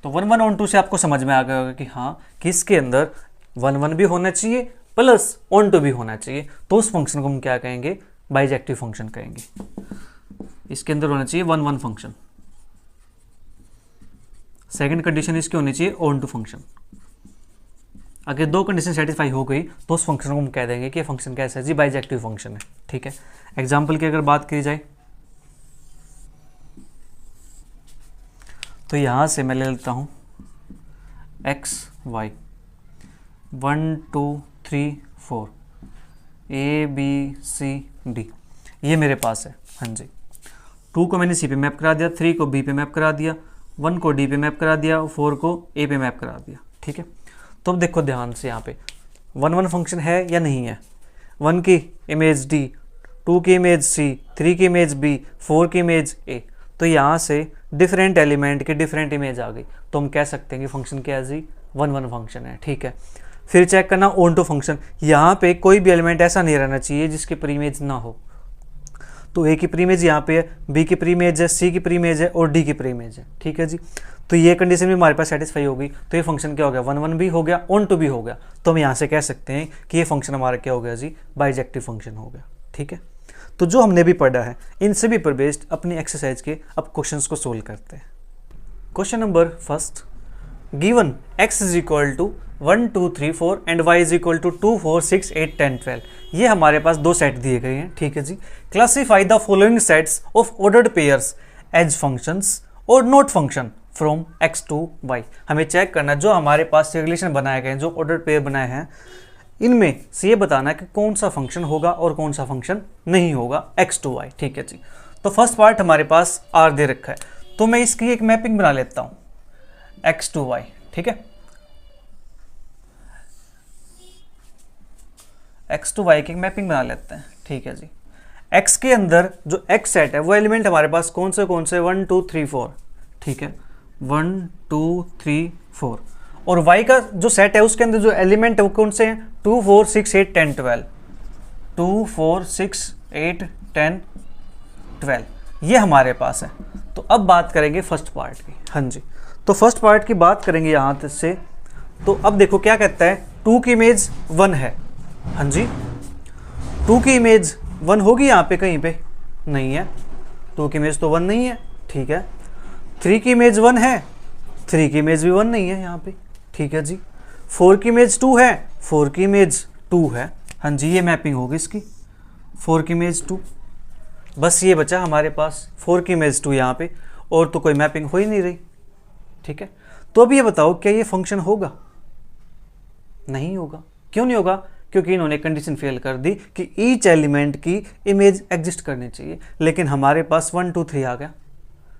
तो वन वन ऑन टू से आपको समझ में आ गया होगा कि हाँ, कि इसके अंदर वन वन भी होना चाहिए प्लस ऑन टू भी होना चाहिए। तो उस फंक्शन को हम क्या कहेंगे, बाइजेक्टिव फंक्शन कहेंगे। इसके अंदर होना चाहिए one one function. Second condition इसकी होनी चाहिए ऑन टू फंक्शन। अगर दो कंडीशन सेटिस्फाई हो गई तो उस फंक्शन को हम कह देंगे कि फंक्शन कैसा है जी, बाइजेक्टिव फंक्शन है। ठीक है, एग्जाम्पल की अगर बात करी जाए तो यहां से मैं ले लेता हूं x y 1 2 3 4 A B C D, ये मेरे पास है। हाँ जी, 2 को मैंने सी पे मैप करा दिया, 3 को बी पे मैप करा दिया, 1 को डी पे मैप करा दिया, 4 को ए पे मैप करा दिया। ठीक है, तो अब देखो ध्यान से, यहाँ पे वन वन फंक्शन है या नहीं है। 1 की इमेज डी, 2 की इमेज सी, 3 की इमेज बी, 4 की इमेज ए। तो यहाँ से डिफरेंट एलिमेंट की डिफरेंट इमेज आ गई, तो हम कह सकते हैं कि फंक्शन क्या है जी, वन वन फंक्शन है। ठीक है, फिर चेक करना ऑन टू फंक्शन। यहाँ पे कोई भी एलिमेंट ऐसा नहीं रहना चाहिए जिसकी प्रीइमेज ना हो। तो ए की प्रीइमेज यहाँ पे है, बी की प्रीइमेज है, सी की प्रीइमेज है और डी की प्रीइमेज है। ठीक है जी, तो ये कंडीशन भी हमारे पास सेटिस्फाई होगी। तो ये फंक्शन क्या हो गया, वन वन भी हो गया, ऑन टू भी हो गया। तो हम यहाँ से कह सकते हैं कि ये फंक्शन हमारा क्या हो गया जी, बाइजेक्टिव फंक्शन हो गया। ठीक है, तो जो हमने भी पढ़ा है इन सभी पर बेस्ड अपनी एक्सरसाइज के अब क्वेश्चंस को सोल्व करते हैं। Question number first, given x is equal to 1 2 3 4 and y is equal to 2 4 6 8 10 12। ये हमारे पास दो सेट दिए गए हैं। ठीक है जी, classify the following sets of ordered pairs as functions और not function from x to y। हमें चेक करना जो हमारे पास रिलेशन बनाए गए हैं, जो ऑर्डर्ड पेयर बनाए हैं, इनमें से ये बताना कि कौन सा फंक्शन होगा और कौन सा फंक्शन नहीं होगा x टू y। ठीक है जी, तो फर्स्ट पार्ट हमारे पास r दे रखा है, तो मैं इसकी एक मैपिंग बना लेता हूँ x टू y। ठीक है, x टू y की एक मैपिंग बना लेते हैं। ठीक है जी, x के अंदर जो x सेट है वो एलिमेंट हमारे पास कौन से 1 2 3 4। ठीक है, 1 2 3 4। और y का जो सेट है उसके अंदर जो एलिमेंट है वो कौन से हैं, 2 4 6 8 10 12। 2 4 6 8 10 12 ये हमारे पास है। तो अब बात करेंगे फर्स्ट पार्ट की। हाँ जी, तो फर्स्ट पार्ट की बात करेंगे यहाँ से। तो अब देखो क्या कहता है, 2 की इमेज 1 है। हाँ जी, 2 की इमेज 1 होगी यहाँ पे कहीं पे, नहीं है, 2 की इमेज तो 1 नहीं है। ठीक है, 3 की इमेज 1 है, 3 की इमेज भी 1 नहीं है यहाँ पे। ठीक है जी, 4 की इमेज 2 है, 4 की इमेज 2 है। हाँ जी, ये मैपिंग होगी इसकी, 4 की इमेज 2। बस ये बचा हमारे पास 4 की इमेज 2 यहाँ पे, और तो कोई मैपिंग हो ही नहीं रही। ठीक है, तो अब ये बताओ क्या ये फंक्शन होगा, नहीं होगा। क्यों नहीं होगा, क्योंकि इन्होंने कंडीशन फेल कर दी कि ईच एलिमेंट की इमेज एग्जिस्ट करनी चाहिए, लेकिन हमारे पास 1 2 3 आ गया,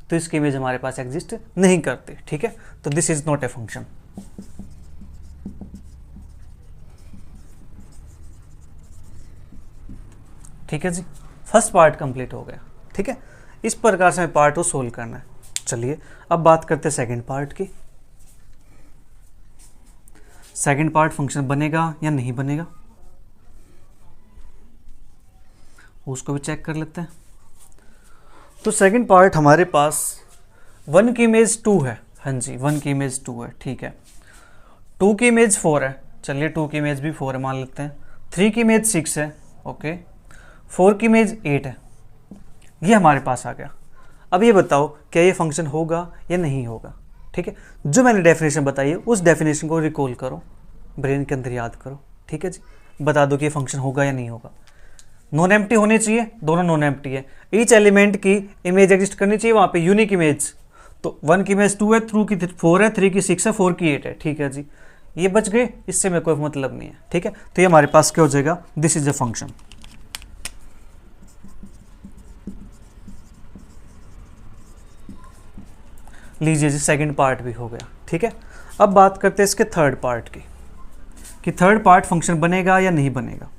तो इसकी इमेज हमारे पास एग्जिस्ट नहीं करती। ठीक है, तो this is not a function. ठीक है जी, फर्स्ट पार्ट कंप्लीट हो गया। ठीक है, इस प्रकार से हमें पार्ट को सोल्व करना है। चलिए अब बात करते हैं सेकंड पार्ट की। सेकंड पार्ट फंक्शन बनेगा या नहीं बनेगा उसको भी चेक कर लेते हैं। तो सेकंड पार्ट हमारे पास 1 की इमेज 2 है। हाँ जी, 1 की इमेज 2 है। ठीक है, 2 की इमेज 4 है, चलिए 2 की इमेज भी 4 है मान लेते हैं। 3 की इमेज 6 है, ओके। 4 की इमेज 8 है, ये हमारे पास आ गया। अब ये बताओ क्या ये फंक्शन होगा या नहीं होगा। ठीक है, जो मैंने डेफिनेशन बताई है उस डेफिनेशन को रिकॉल करो, ब्रेन के अंदर याद करो। ठीक है जी, बता दो कि ये फंक्शन होगा या नहीं होगा। नॉन एम्प्टी होनी चाहिए, दोनों नॉन एम्प्टी है। ईच एलिमेंट की इमेज एग्जिस्ट करनी चाहिए वहाँ पे, यूनिक इमेज। तो 1 की इमेज 2 है, 2 की 4 है, 3 की 6 है, 4 की 8 है। ठीक है जी, ये बच गए, इससे मेरे कोई मतलब नहीं है। ठीक है, तो ये हमारे पास क्या हो जाएगा, दिस इज अ फंक्शन। लीजिए जी, सेकंड पार्ट भी हो गया। ठीक है, अब बात करते हैं इसके थर्ड पार्ट की, कि थर्ड पार्ट फंक्शन बनेगा या नहीं बनेगा।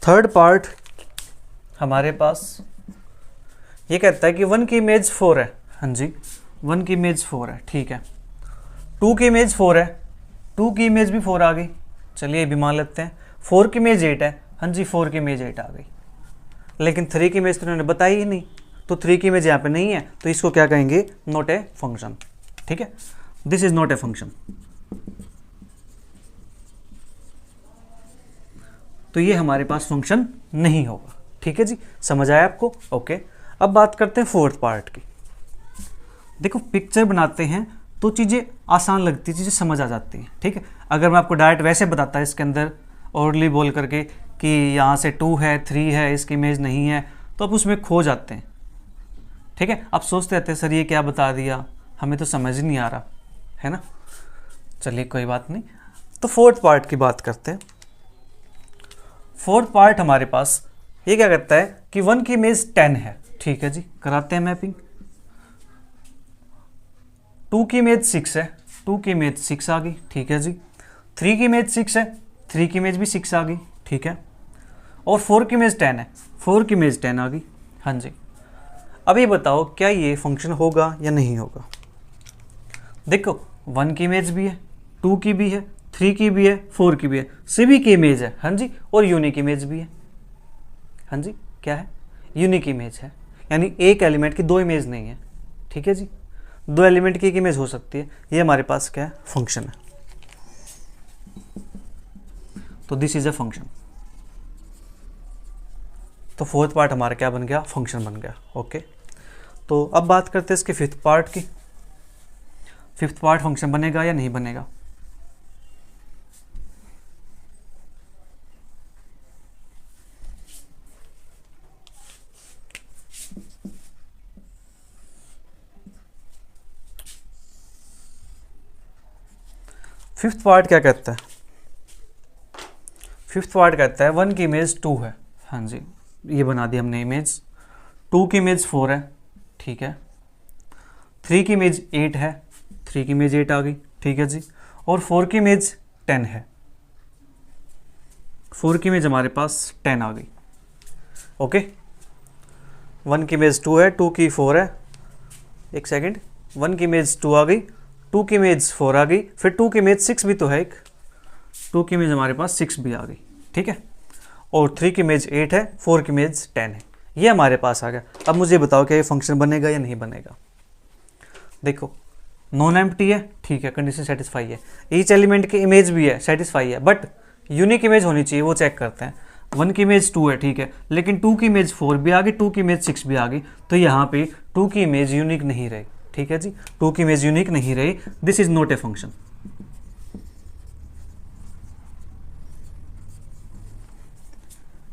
थर्ड पार्ट हमारे पास ये कहता है कि 1 की इमेज 4 है। हाँ जी, 1 की इमेज 4 है। ठीक है, 2 की इमेज 4 है, 2 की इमेज भी 4 आ गई। चलिए ये भी मान लेते हैं। 4 की इमेज 8 है। हाँ जी, 4 की इमेज 8 आ गई। लेकिन 3 की इमेज तो उन्होंने बताई ही नहीं, तो 3 की इमेज यहाँ पे नहीं है, तो इसको क्या कहेंगे, नॉट ए फंक्शन। ठीक है, this is not a function. तो ये हमारे पास फंक्शन नहीं होगा। ठीक है जी, समझ आया आपको? ओके, अब बात करते हैं फोर्थ पार्ट की। देखो, पिक्चर बनाते हैं तो चीज़ें आसान लगती है, चीज़ें समझ आ जाती हैं। ठीक है, अगर मैं आपको डायरेक्ट वैसे बताता है इसके अंदर ओरली बोल करके कि यहाँ से 2 है, 3 है, इसकी इमेज नहीं है, तो आप उसमें खो जाते हैं। ठीक है, आप सोचते रहते हैं सर ये क्या बता दिया, हमें तो समझ ही नहीं आ रहा है ना। चलिए कोई बात नहीं, तो फोर्थ पार्ट की बात करते हैं। फोर्थ पार्ट हमारे पास ये क्या कहता है कि 1 की इमेज 10 है। ठीक है जी, कराते हैं मैपिंग। 2 की इमेज 6 है, 2 की इमेज 6 आ गई। ठीक है जी, 3 की इमेज 6 है, 3 की इमेज भी 6 आ गई। ठीक है, और 4 की इमेज 10 है, 4 की इमेज 10 आ गई। हाँ जी, अब ये बताओ क्या ये फंक्शन होगा या नहीं होगा। देखो, 1 की इमेज भी है, 2 की भी है, 3 की भी है, 4 की भी है, सभी की इमेज है। हाँ जी, और यूनिक इमेज भी है। हाँ जी, क्या है, यूनिक इमेज है, यानी एक एलिमेंट की 2 इमेज नहीं है। ठीक है जी, 2 एलिमेंट की एक इमेज हो सकती है। ये हमारे पास क्या है, फंक्शन है। तो दिस इज अ फंक्शन। तो फोर्थ पार्ट हमारा क्या बन गया, फंक्शन बन गया। ओके, तो अब बात करते हैं इसके फिफ्थ पार्ट की। फिफ्थ पार्ट फंक्शन बनेगा या नहीं बनेगा। फिफ्थ पार्ट क्या कहता है, फिफ्थ पार्ट कहता है 1 की इमेज 2 है। हाँ जी, ये बना दी हमने इमेज। 2 की इमेज 4 है। ठीक है, 3 की इमेज 8 है, 3 की इमेज 8 आ गई। ठीक है जी, और 4 की इमेज 10 है, 4 की इमेज हमारे पास 10 आ गई। ओके, 1 की इमेज 2 है, 2 की 4 है, एक सेकेंड, 1 की इमेज 2 आ गई, 2 की इमेज 4 आ गई, फिर 2 की इमेज 6 भी तो है, एक 2 की इमेज हमारे पास 6 भी आ गई। ठीक है, और 3 की इमेज 8 है, 4 की इमेज 10 है, ये हमारे पास आ गया। अब मुझे बताओ क्या ये फंक्शन बनेगा या नहीं बनेगा। देखो, नॉन एम्प्टी है, ठीक है, कंडीशन सेटिस्फाई है, ईच एलिमेंट की इमेज भी है, सेटिस्फाई है, बट यूनिक इमेज होनी चाहिए, वो चेक करते हैं। 1 की इमेज 2 है, ठीक है, लेकिन 2 की इमेज 4 भी आ गई, 2 की इमेज 6 भी आ गई, तो यहाँ पे 2 की इमेज यूनिक नहीं रही। ठीक है जी, 2 की इमेज यूनिक नहीं रही, this is not a function.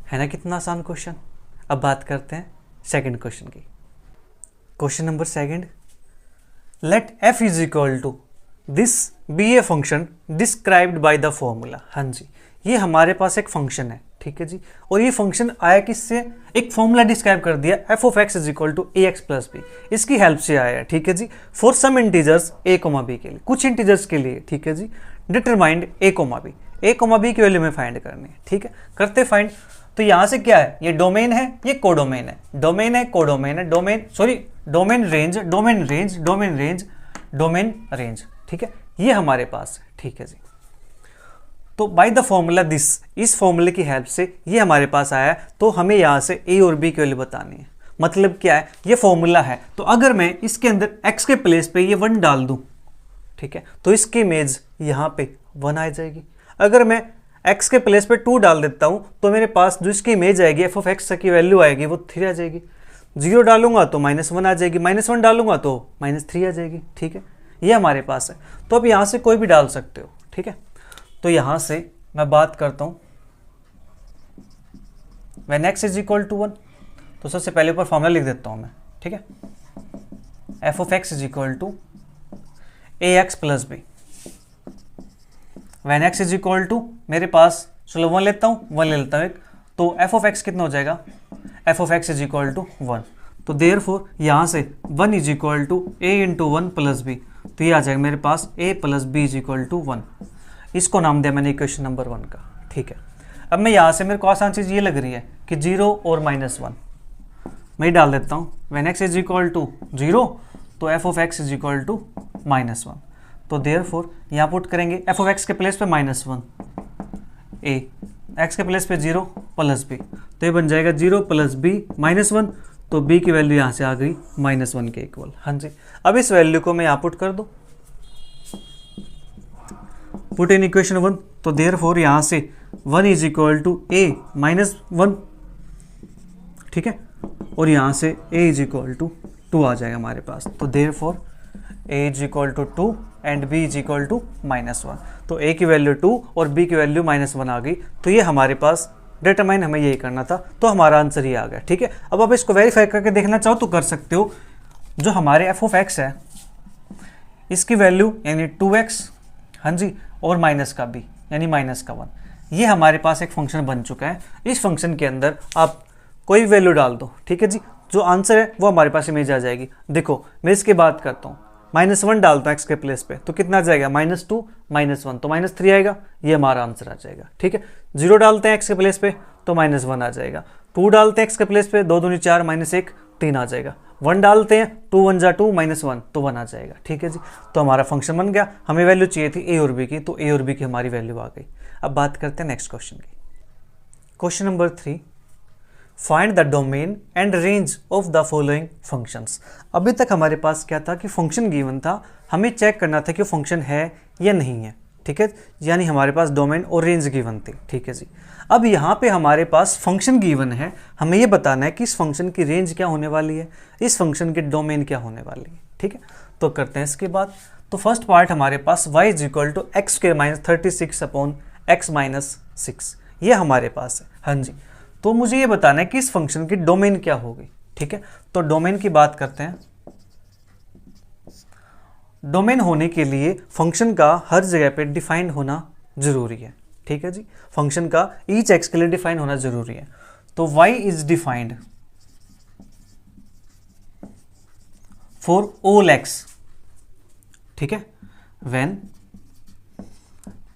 है ना कितना आसान क्वेश्चन। अब बात करते हैं सेकंड क्वेश्चन की। Question number second, let f is equal to this be a function described by the formula. हाँ जी, ये हमारे पास एक फंक्शन है। ठीक है जी, और ये फंक्शन आया किससे, एक फॉर्मूला डिस्क्राइब कर दिया, f of x is equal to ax plus b, इसकी हेल्प से आया है। ठीक है जी, for some integers a, b के लिए, कुछ इंटीजर्स के लिए। ठीक है जी, डिटरमाइंड a, b की वैल्यू में फाइंड करनी है। ठीक है, करते फाइंड। तो यहां से क्या है, ये डोमेन है, ये कोडोमेन है, डोमेन है, कोडोमेन है, डोमेन रेंज, डोमेन रेंज। ठीक है, ये हमारे पास है। ठीक है जी, तो बाय द फॉर्मूला दिस, इस फॉर्मूले की हेल्प से ये हमारे पास आया है, तो हमें यहाँ से a और b की वैल्यू बतानी है। मतलब क्या है, ये फॉर्मूला है, तो अगर मैं इसके अंदर x के प्लेस पे ये 1 डाल दूं, ठीक है, तो इसकी इमेज यहाँ पे 1 आ जाएगी। अगर मैं x के प्लेस पे 2 डाल देता हूँ, तो मेरे पास जो इसकी इमेज आएगी f ऑफ x की वैल्यू आएगी वो 3 आ जाएगी। 0 डालूंगा तो -1 आ जाएगी, -1 डालूंगा तो -3 आ जाएगी। ठीक है, ये हमारे पास है। तो अब यहाँ से कोई भी डाल सकते हो। ठीक है, तो यहाँ से मैं बात करता हूँ when x is equal to 1, तो सबसे पहले ऊपर फॉर्मूला लिख देता हूँ मैं। ठीक है, f of x is equal to ax plus b. when x is equal to, मेरे पास चलो 1 लेता हूँ, 1 ले लेता हूँ एक, तो f ऑफ x कितना हो जाएगा, f of x is equal to 1। तो देयरफॉर यहाँ से 1 is equal to a into 1 plus b, तो ये आ जाएगा मेरे पास a plus b is equal to 1। इसको नाम दिया मैंने इक्वेशन नंबर 1 का। ठीक है, अब मैं यहाँ से मेरे को आसान चीज़ ये लग रही है कि 0 और -1 मैं डाल देता हूँ। when x is equal to 0 तो f of x is equal to -1। तो देयरफॉर यहाँ पुट करेंगे f ऑफ x के प्लेस पे -1, a x के प्लेस पे 0 प्लस b, तो ये बन जाएगा 0 प्लस b -1, तो b की वैल्यू यहाँ से आ गई -1 के इक्वल। हाँ जी, अब इस वैल्यू को मैं यहाँ पुट कर दो, पुट इन इक्वेशन 1, तो देयरफॉर यहाँ से 1 इज इक्वल टू a -1। ठीक है, और यहाँ से a इज इक्वल टू 2 आ जाएगा हमारे पास। तो therefore a is equal to 2 and b is equal to -1। तो a की वैल्यू 2 और b की वैल्यू -1 आ गई। तो ये हमारे पास डिटरमाइन हमें यही करना था, तो हमारा आंसर ये आ गया। ठीक है, अब आप इसको वेरीफाई करके देखना चाहो तो कर सकते हो। जो हमारे f ऑफ x है इसकी वैल्यू यानी 2x, हाँ जी, और माइनस का b यानी -1, ये हमारे पास एक फंक्शन बन चुका है। इस फंक्शन के अंदर आप कोई वैल्यू डाल दो। ठीक है जी, जो आंसर है वो हमारे पास इमेज आ जाएगी। देखो मैं इसकी बात करता हूँ, -1 डालता हूँ x के प्लेस पे, तो कितना आ जाएगा, -2 -1 तो -3 आएगा, ये हमारा आंसर आ जाएगा। ठीक है, 0 डालते हैं x के प्लेस पे तो -1 आ जाएगा, 2 डालते हैं x के प्लेस पे, 2 दूनी 4 -1 3 आ जाएगा, 1 डालते हैं 2 1 जा 2 -1 तो 1 आ जाएगा। ठीक है जी, तो हमारा फंक्शन बन गया। हमें वैल्यू चाहिए थी a और b की, तो a और b की हमारी वैल्यू आ गई। अब बात करते हैं नेक्स्ट क्वेश्चन की। Question number 3, find the domain and range of the following functions. अभी तक हमारे पास क्या था कि फंक्शन गिवन था, हमें चेक करना था कि फंक्शन है या नहीं है। ठीक है, यानी हमारे पास डोमेन और रेंज गिवन थी। ठीक है जी, अब यहाँ पे हमारे पास फंक्शन गिवन है, हमें ये बताना है कि इस फंक्शन की रेंज क्या होने वाली है, इस फंक्शन की डोमेन क्या होने वाली है। ठीक है, तो करते हैं इसके बाद। तो फर्स्ट पार्ट हमारे पास y is equal to x² - 36 upon x - 6, ये हमारे पास है। हाँ जी, तो मुझे ये बताना है कि इस फंक्शन की डोमेन क्या होगी। ठीक है, तो डोमेन की बात करते हैं। डोमेन होने के लिए फंक्शन का हर जगह पे डिफाइंड होना जरूरी है। ठीक है जी, फंक्शन का ईच एक्स के लिए डिफाइन होना जरूरी है। तो y is defined for all x। ठीक है, when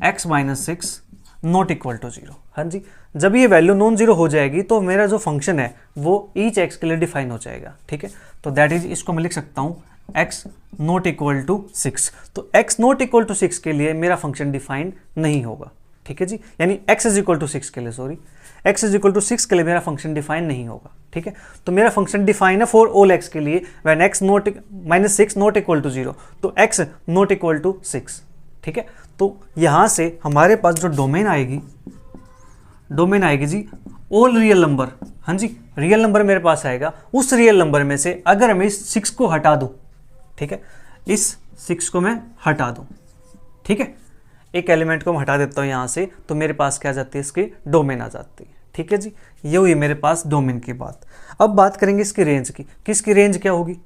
x - 6 not equal to 0। हाँ जी, जब ये वैल्यू नॉन जीरो हो जाएगी तो मेरा जो फंक्शन है वो ईच एक्स के लिए डिफाइन हो जाएगा। ठीक है, तो दैट इज, इसको मैं लिख सकता हूँ x नॉट इक्वल टू 6। तो x नॉट इक्वल टू 6 के लिए मेरा फंक्शन डिफाइन नहीं होगा। ठीक है जी, यानी x इज इक्वल टू 6 के लिए, sorry, x is equal to 6 के लिए मेरा फंक्शन डिफाइन नहीं होगा। ठीक है, तो मेरा फंक्शन डिफाइन है फॉर ऑल x के लिए when x not -6 not equal to 0, तो x नॉट इक्वल टू 6। ठीक है, तो यहां से हमारे पास जो डोमेन आएगी जी ऑल रियल नंबर। हाँ जी, रियल नंबर मेरे पास आएगा, उस रियल नंबर में से अगर मैं इस 6 को हटा दूं, ठीक है, इस 6 को मैं हटा दूं, ठीक है, एक एलिमेंट को मैं हटा देता हूं यहां से, तो मेरे पास क्या आ जाती है, इसकी डोमेन आ जाती है। ठीक है जी, ये हुई मेरे पास डोमेन की बात। अब बात करेंगे इसकी रेंज की, किसकी रेंज क्या होगी।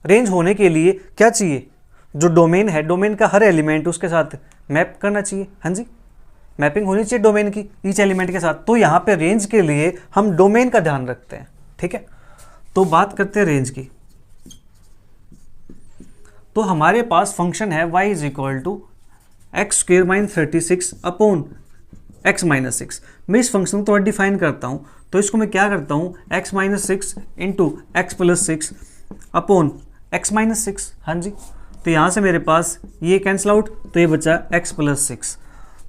रेंज होने के लिए क्या चाहिए, जो डोमेन है, डोमेन का हर एलिमेंट उसके साथ मैप करना चाहिए। हाँ जी, मैपिंग होनी चाहिए डोमेन की ईच एलिमेंट के साथ। तो यहाँ पे रेंज के लिए हम डोमेन का ध्यान रखते हैं। ठीक है, तो बात करते हैं रेंज की। तो हमारे पास फंक्शन है y is equal to x² - 36 upon x - 6। मैं इस फंक्शन को डिफाइन करता हूँ, तो इसको मैं क्या करता हूँ, x - 6 into x + 6 upon x - 6। हाँ जी, तो यहाँ से मेरे पास ये कैंसिल आउट, तो ये बचा x + 6।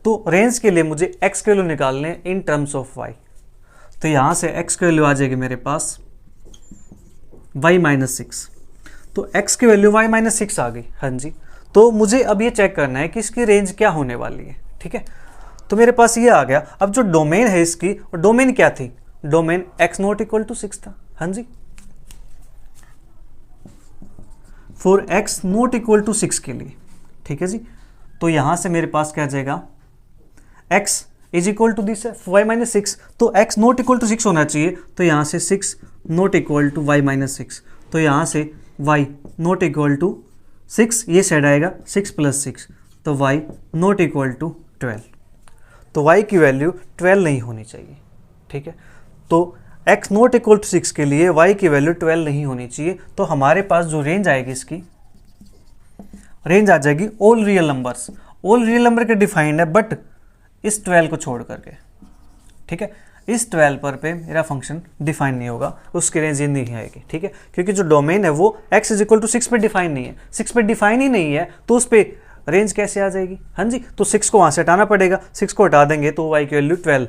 तो रेंज के लिए मुझे x की वैल्यू निकालने इन टर्म्स ऑफ y, तो यहाँ से x की वैल्यू आ जाएगी मेरे पास y - 6। तो x की वैल्यू y - 6 आ गई। हाँ जी, तो मुझे अब ये चेक करना है कि इसकी रेंज क्या होने वाली है। ठीक है, तो मेरे पास ये आ गया। अब जो डोमेन है इसकी, और डोमेन क्या थी, domain x not equal to 6 था। हाँ जी, for x not equal to 6 के लिए, ठीक है जी। तो यहाँ से मेरे पास क्या आ जाएगा, x is equal to this है y माइनस 6, तो x नॉट इक्वल टू 6 होना चाहिए, तो यहाँ से 6 not equal to y minus 6, तो यहाँ से y नॉट इक्वल टू 6, ये साइड आएगा 6 प्लस 6, तो y नॉट इक्वल टू 12, तो y की वैल्यू 12 नहीं होनी चाहिए, ठीक है। तो x नॉट इक्वल टू 6 के लिए y की वैल्यू 12 नहीं होनी चाहिए, तो हमारे पास जो रेंज आएगी, इसकी रेंज आ जाएगी all real numbers. All real number के डिफाइंड है बट इस 12 को छोड़ करके, ठीक है। इस 12 पर पे मेरा फंक्शन डिफाइन नहीं होगा, उसकी रेंज ये नहीं आएगी, ठीक है, क्योंकि जो डोमेन है वो x इज इक्वल टू 6 पे डिफाइन नहीं है, 6 पे डिफाइन ही नहीं है, तो उस पर रेंज कैसे आ जाएगी, हाँ जी। तो 6 को वहाँ से हटाना पड़ेगा, 6 को हटा देंगे तो y की वैल्यू 12,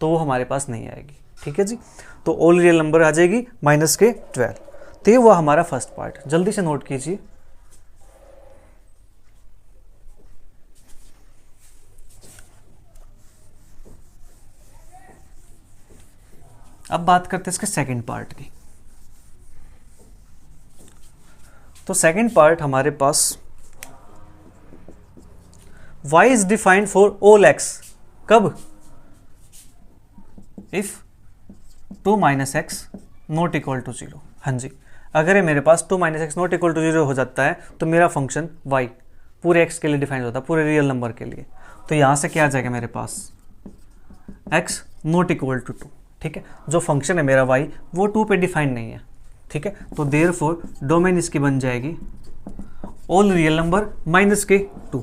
तो वो हमारे पास नहीं आएगी, ठीक है जी। तो ऑल रियल नंबर आ जाएगी माइनस के 12, तो ये हुआ हमारा फर्स्ट पार्ट, जल्दी से नोट कीजिए। अब बात करते हैं इसके सेकंड पार्ट की। तो सेकंड पार्ट हमारे पास y is defined for all x, कब, if 2 minus x not equal to 0, हाँ जी। अगर ये मेरे पास 2 minus x not equal to 0 हो जाता है तो मेरा फंक्शन y पूरे x के लिए डिफाइंड होता है, पूरे रियल नंबर के लिए। तो यहां से क्या आ जाएगा मेरे पास, x नॉट इक्वल टू 2, ठीक है। जो फंक्शन है मेरा y वो 2 पे डिफाइंड नहीं है, ठीक है। तो देयरफॉर डोमेन इसकी बन जाएगी ऑल रियल नंबर माइनस के 2।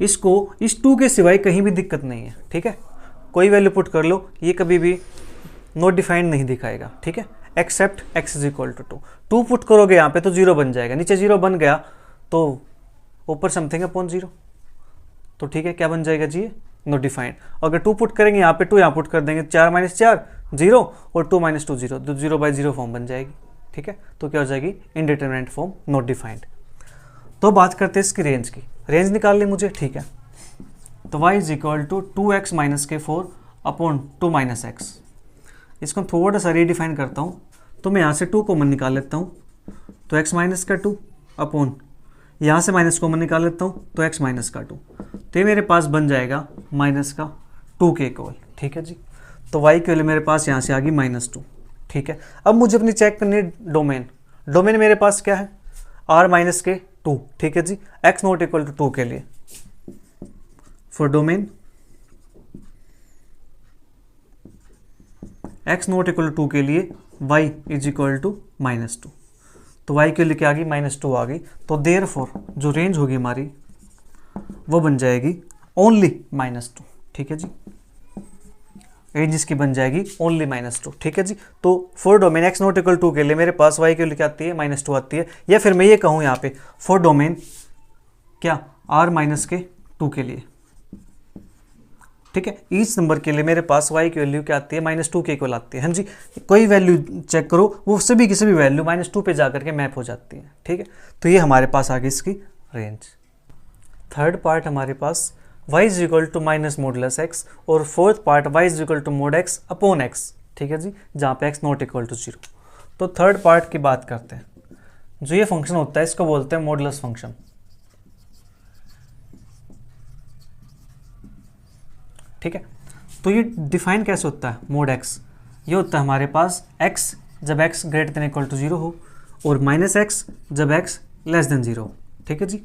इसको इस 2 के सिवाय कहीं भी दिक्कत नहीं है, ठीक है। कोई वैल्यू पुट कर लो, ये कभी भी नॉट डिफाइंड नहीं दिखाएगा, ठीक है, except x is equal to 2। 2 put करोगे यहाँ पे तो 0 बन जाएगा, नीचे 0 बन गया तो ऊपर समथिंग अपॉन 0, तो ठीक है, क्या बन जाएगा जी, नॉट डिफाइंड। अगर 2 पुट करेंगे यहाँ पे 2 यहाँ पुट कर देंगे, 4 माइनस 4 0 और 2 माइनस 2 0, तो 0 बाई 0 फॉर्म बन जाएगी, ठीक है। तो क्या हो जाएगी, इनडिटरमिनेट फॉर्म, नॉट डिफाइंड। तो बात करते हैं इसकी रेंज की, रेंज निकाल ली मुझे, ठीक है। तो y is equal to 2x minus के 4 अपॉन 2 माइनस एक्स। इसको थोड़ा सा रीडिफाइन करता हूँ, तो मैं यहाँ से 2 कॉमन निकाल लेता हूँ, तो x माइनस का 2 अपॉन यहाँ से माइनस कॉमन निकाल लेता हूँ, तो x माइनस का 2, तो ये मेरे पास बन जाएगा माइनस का 2 के इक्वल, ठीक है जी। तो y के वैल्यू मेरे पास यहाँ से आ गई -2, ठीक है। अब मुझे अपनी चेक करनी है डोमेन, डोमेन मेरे पास क्या है, r माइनस के 2, ठीक है जी, x नॉट इक्वल टू 2 के लिए। For domain x not equal to 2 के लिए y इज इक्वल टू -2, तो y के लिए क्या आ गई, -2 आ गई। तो देयरफॉर जो रेंज होगी हमारी वो बन जाएगी ओनली -2, ठीक है जी। रेंज इसकी बन जाएगी ओनली -2, ठीक है जी। तो for domain x not equal 2 के लिए मेरे पास y के लिए क्या आती है, -2 आती है। या फिर मैं ये कहूँ यहाँ पे फॉर डोमेन क्या, r माइनस के 2 के लिए, ठीक है। ईच नंबर के लिए मेरे पास y की वैल्यू क्या आती है, -2 के इक्वल आती है, हाँ जी। कोई वैल्यू चेक करो, वो सभी की सभी वैल्यू -2 पे जाकर के मैप हो जाती है, ठीक है। तो ये हमारे पास आ गई इसकी रेंज। थर्ड पार्ट हमारे पास y is equal to minus modulus x, और fourth part y is equal to mod x upon x, ठीक है जी, जहाँ पे x नॉट इक्वल टू 0। तो थर्ड पार्ट की बात करते हैं। जो ये फंक्शन होता है इसको बोलते हैं मॉडुलस फंक्शन, ठीक है। तो ये डिफाइन कैसे होता है, मोड x, ये होता है हमारे पास x जब x greater than equal to 0 हो, और -x जब x लेस देन 0 हो, ठीक है जी।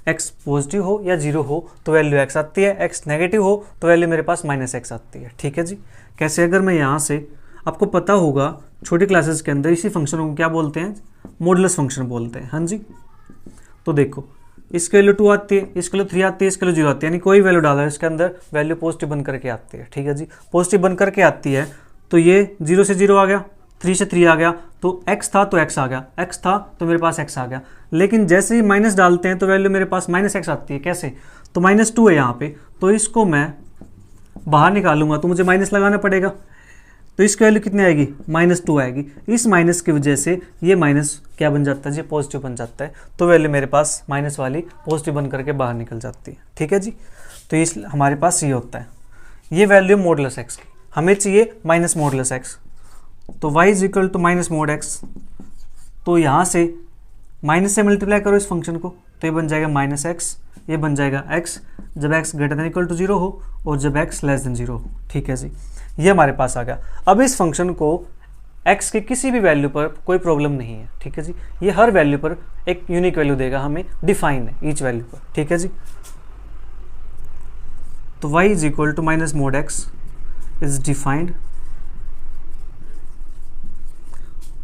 x पॉजिटिव हो या 0 हो तो वैल्यू x आती है, x नेगेटिव हो तो वैल्यू मेरे पास -x आती है, ठीक है जी। कैसे, अगर मैं यहाँ से, आपको पता होगा छोटी क्लासेस के अंदर इसी फंक्शन को क्या बोलते हैं, मॉडुलस फंक्शन बोलते हैं, हाँ जी। तो देखो इसके वैल्यू 2 आती है, इसके वैल्यू 3 आती है, इसके वैल्यू 0 आती है, यानी कोई वैल्यू डाला है इसके अंदर वैल्यू पॉजिटिव बन करके आती है, ठीक है जी। पॉजिटिव बन करके आती है तो ये 0 से 0 आ गया, 3 से 3 आ गया, तो x था तो x आ गया, x था तो मेरे पास x आ गया। लेकिन जैसे ही माइनस डालते हैं तो वैल्यू मेरे पास -x आती है, कैसे, तो -2 है यहाँ पे, तो इसको मैं बाहर निकालूंगा तो मुझे माइनस लगाना पड़ेगा, तो इसकी वैल्यू कितनी आएगी, -2 आएगी। इस माइनस की वजह से ये माइनस क्या बन जाता है जी, पॉजिटिव बन जाता है, तो वैल्यू मेरे पास माइनस वाली पॉजिटिव बन करके बाहर निकल जाती है, ठीक है जी। तो इस हमारे पास ये होता है, ये वैल्यू मॉडुलस x की, हमें चाहिए माइनस मॉडुलस x, तो y is equal to minus mod x। तो यहाँ से माइनस से मल्टीप्लाई करो इस फंक्शन को, तो ये बन जाएगा माइनस एक्स, ये बन जाएगा एक्स जब x greater than equal to 0 हो और जब एक्स लेस देन 0 हो। ठीक है जी, ये हमारे पास आ गया। अब इस फंक्शन को x के किसी भी वैल्यू पर कोई प्रॉब्लम नहीं है। ठीक है जी, ये हर वैल्यू पर एक यूनिक वैल्यू देगा, हमें डिफाइन है ईच वैल्यू पर। ठीक है जी, तो y is equal to minus mod x is defined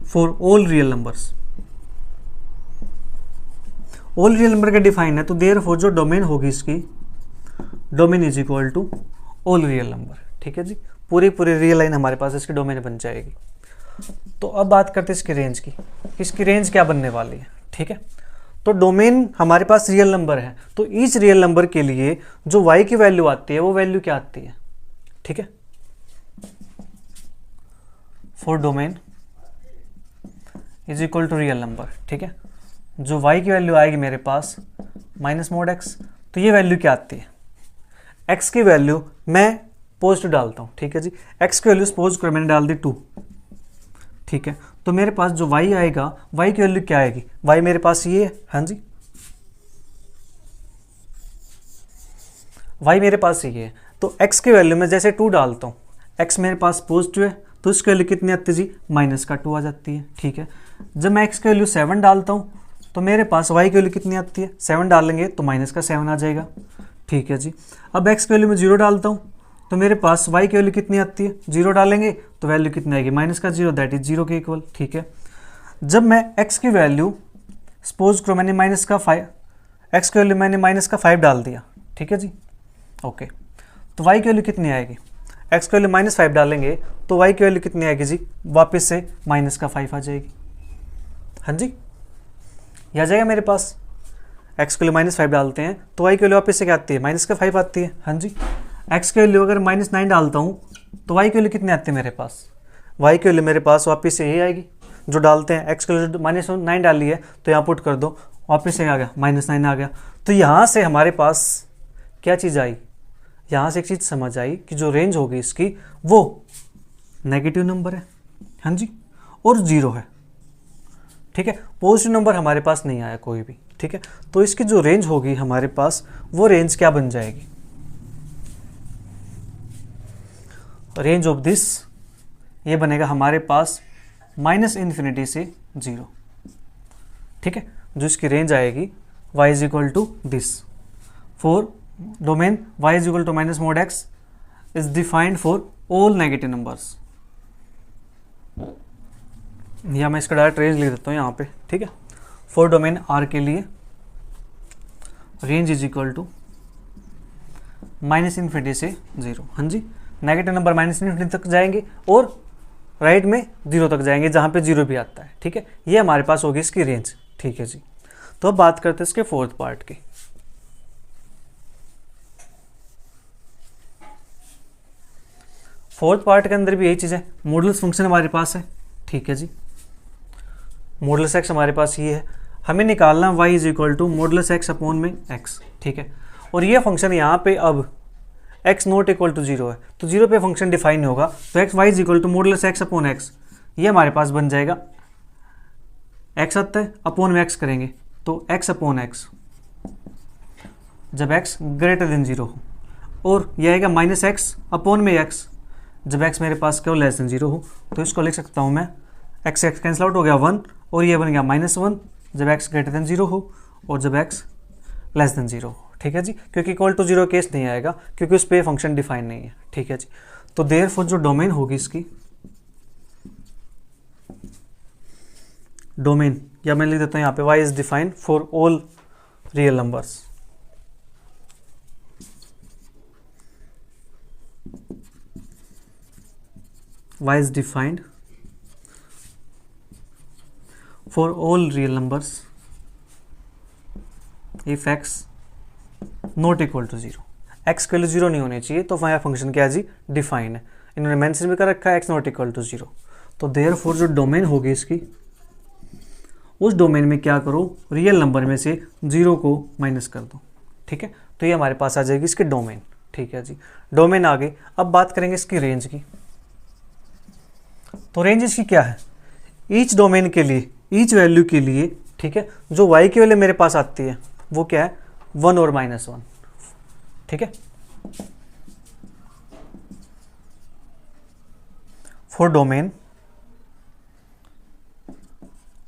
for all real numbers. All real number का डिफाइन है, तो देयरफॉर जो डोमेन होगी इसकी, domain is equal to all real number. ठीक है जी, पूरी रियल लाइन हमारे पास इसकी डोमेन बन जाएगी। तो अब बात करते हैं इसकी रेंज की, इसकी रेंज क्या बनने वाली है। ठीक है, तो डोमेन हमारे पास रियल नंबर है, तो ईच रियल नंबर के लिए जो y की वैल्यू आती है वो वैल्यू क्या आती है। ठीक है, for domain is equal to real number. ठीक है, जो y की वैल्यू आएगी मेरे पास माइनस मोड एक्स, तो ये वैल्यू क्या आती है, x की वैल्यू मैं पॉजिटिव डालता हूँ। ठीक है जी, x की वैल्यू सपोज करो मैंने डाल दी 2। ठीक है, तो मेरे पास जो y आएगा, y की वैल्यू क्या आएगी, y मेरे पास ये है, हाँ जी y मेरे पास ये है, तो x की वैल्यू में जैसे 2 डालता हूँ, x मेरे पास पॉजिटिव है तो इसकी वैल्यू कितनी आती है जी, माइनस का 2 आ जाती है। ठीक है, जब मैं x की वैल्यू 7 डालता हूँ तो मेरे पास y की वैल्यू कितनी आती है, 7 डालेंगे तो माइनस का 7 आ जाएगा। ठीक है जी, अब x की वैल्यू में 0 डालता हूँ तो मेरे पास y की वैल्यू कितनी आती है, 0 डालेंगे तो वैल्यू कितनी आएगी, माइनस का 0, दैट इज 0 के इक्वल। ठीक है, जब मैं x की वैल्यू सपोज करो मैंने माइनस का 5, x की वैल्यू मैंने माइनस का 5 डाल दिया। ठीक है जी, ओके, तो y की वैल्यू कितनी आएगी, x की वैल्यू माइनस 5 डालेंगे तो y की वैल्यू कितनी आएगी जी, वापस से माइनस का 5 आ जाएगी। हाँ जी, ये आ जाएगा मेरे पास, x की वैल्यू माइनस 5 डालते हैं तो y की वैल्यू वापस से क्या आती है, माइनस का 5 आती है। हाँ जी, x की वैल्यू अगर माइनस 9 डालता हूँ तो y की वैल्यू कितनी आती है मेरे पास, y की वैल्यू मेरे पास वापस से यही आएगी जो डालते हैं, x की वैल्यू माइनस 9 डाली है तो यहाँ पुट कर दो, वापस से आ गया माइनस 9 आ गया। तो यहाँ से हमारे पास क्या चीज़ आई, यहाँ से एक चीज़ समझ आई कि जो रेंज होगी इसकी वो नेगेटिव नंबर है। हाँ जी, और 0 है। ठीक है, पॉजिटिव नंबर हमारे पास नहीं आया कोई भी। ठीक है, तो इसकी जो रेंज होगी हमारे पास वो रेंज क्या बन जाएगी, रेंज ऑफ दिस ये बनेगा हमारे पास माइनस इन्फिनिटी से 0। ठीक है, जो इसकी रेंज आएगी y is equal to this for domain y is equal to minus mod x is defined for all negative numbers. या मैं इसका डायरेक्ट रेंज लिख देता हूँ यहाँ पे। ठीक है, फॉर डोमेन r के लिए range is equal to minus infinity से 0। हाँ जी, नेगेटिव नंबर माइनस इन्फिनिटी तक जाएंगे और राइट में 0 तक जाएंगे जहाँ पे 0 भी आता है। ठीक है, ये हमारे पास होगी इसकी रेंज। ठीक है जी, तो अब बात करते हैं इसके फोर्थ पार्ट की। फोर्थ पार्ट के अंदर भी यही चीज़ है, मॉडुलस फंक्शन हमारे पास है। ठीक है जी, मॉडुलस एक्स हमारे पास ये है, हमें निकालना y is equal to modulus x upon में x। ठीक है, और ये फंक्शन यहाँ पे अब x नॉट इक्वल टू 0 है, तो 0 पे फंक्शन डिफाइन नहीं होगा, तो x y is equal to modulus x upon x, ये हमारे पास बन जाएगा, x आता है अपॉन में x करेंगे तो x अपॉन एक्स जब x ग्रेटर देन 0 हो, और यह आएगा माइनस एक्स अपॉन में x जब x मेरे पास क्यों लेस देन 0 हो। तो इसको लिख सकता हूँ मैं, x x कैंसिल आउट हो गया 1 और ये बन गया -1 जब x ग्रेटर देन 0 हो और जब x लेस देन 0 हो। ठीक है जी, क्योंकि इक्वल टू 0 केस नहीं आएगा क्योंकि उस पर फंक्शन डिफाइन नहीं है। ठीक है जी, तो देयरफॉर जो डोमेन होगी इसकी, डोमेन या मैं लिख देता हूँ यहाँ पे y is defined for all real numbers. y is defined for all real numbers if x not equal to 0। x के लिए 0 नहीं होने चाहिए, तो वहाँ फंक्शन क्या है जी, डिफाइन है। इन्होंने मेंशन भी कर रखा है x नॉट इक्वल टू 0। तो देयरफॉर जो डोमेन होगी इसकी, उस डोमेन में क्या करो, रियल नंबर में से 0 को माइनस कर दो। ठीक है, तो ये हमारे पास आ जाएगी इसकी डोमेन। ठीक है जी, डोमेन आ गई। अब बात करेंगे इसकी रेंज की। तो रेंज इसकी क्या है, ईच डोमेन के लिए, ईच वैल्यू के लिए, ठीक ठीक है। जो y की वैल्यू मेरे पास आती है वो क्या है, 1 और -1, ठीक है। फॉर डोमेन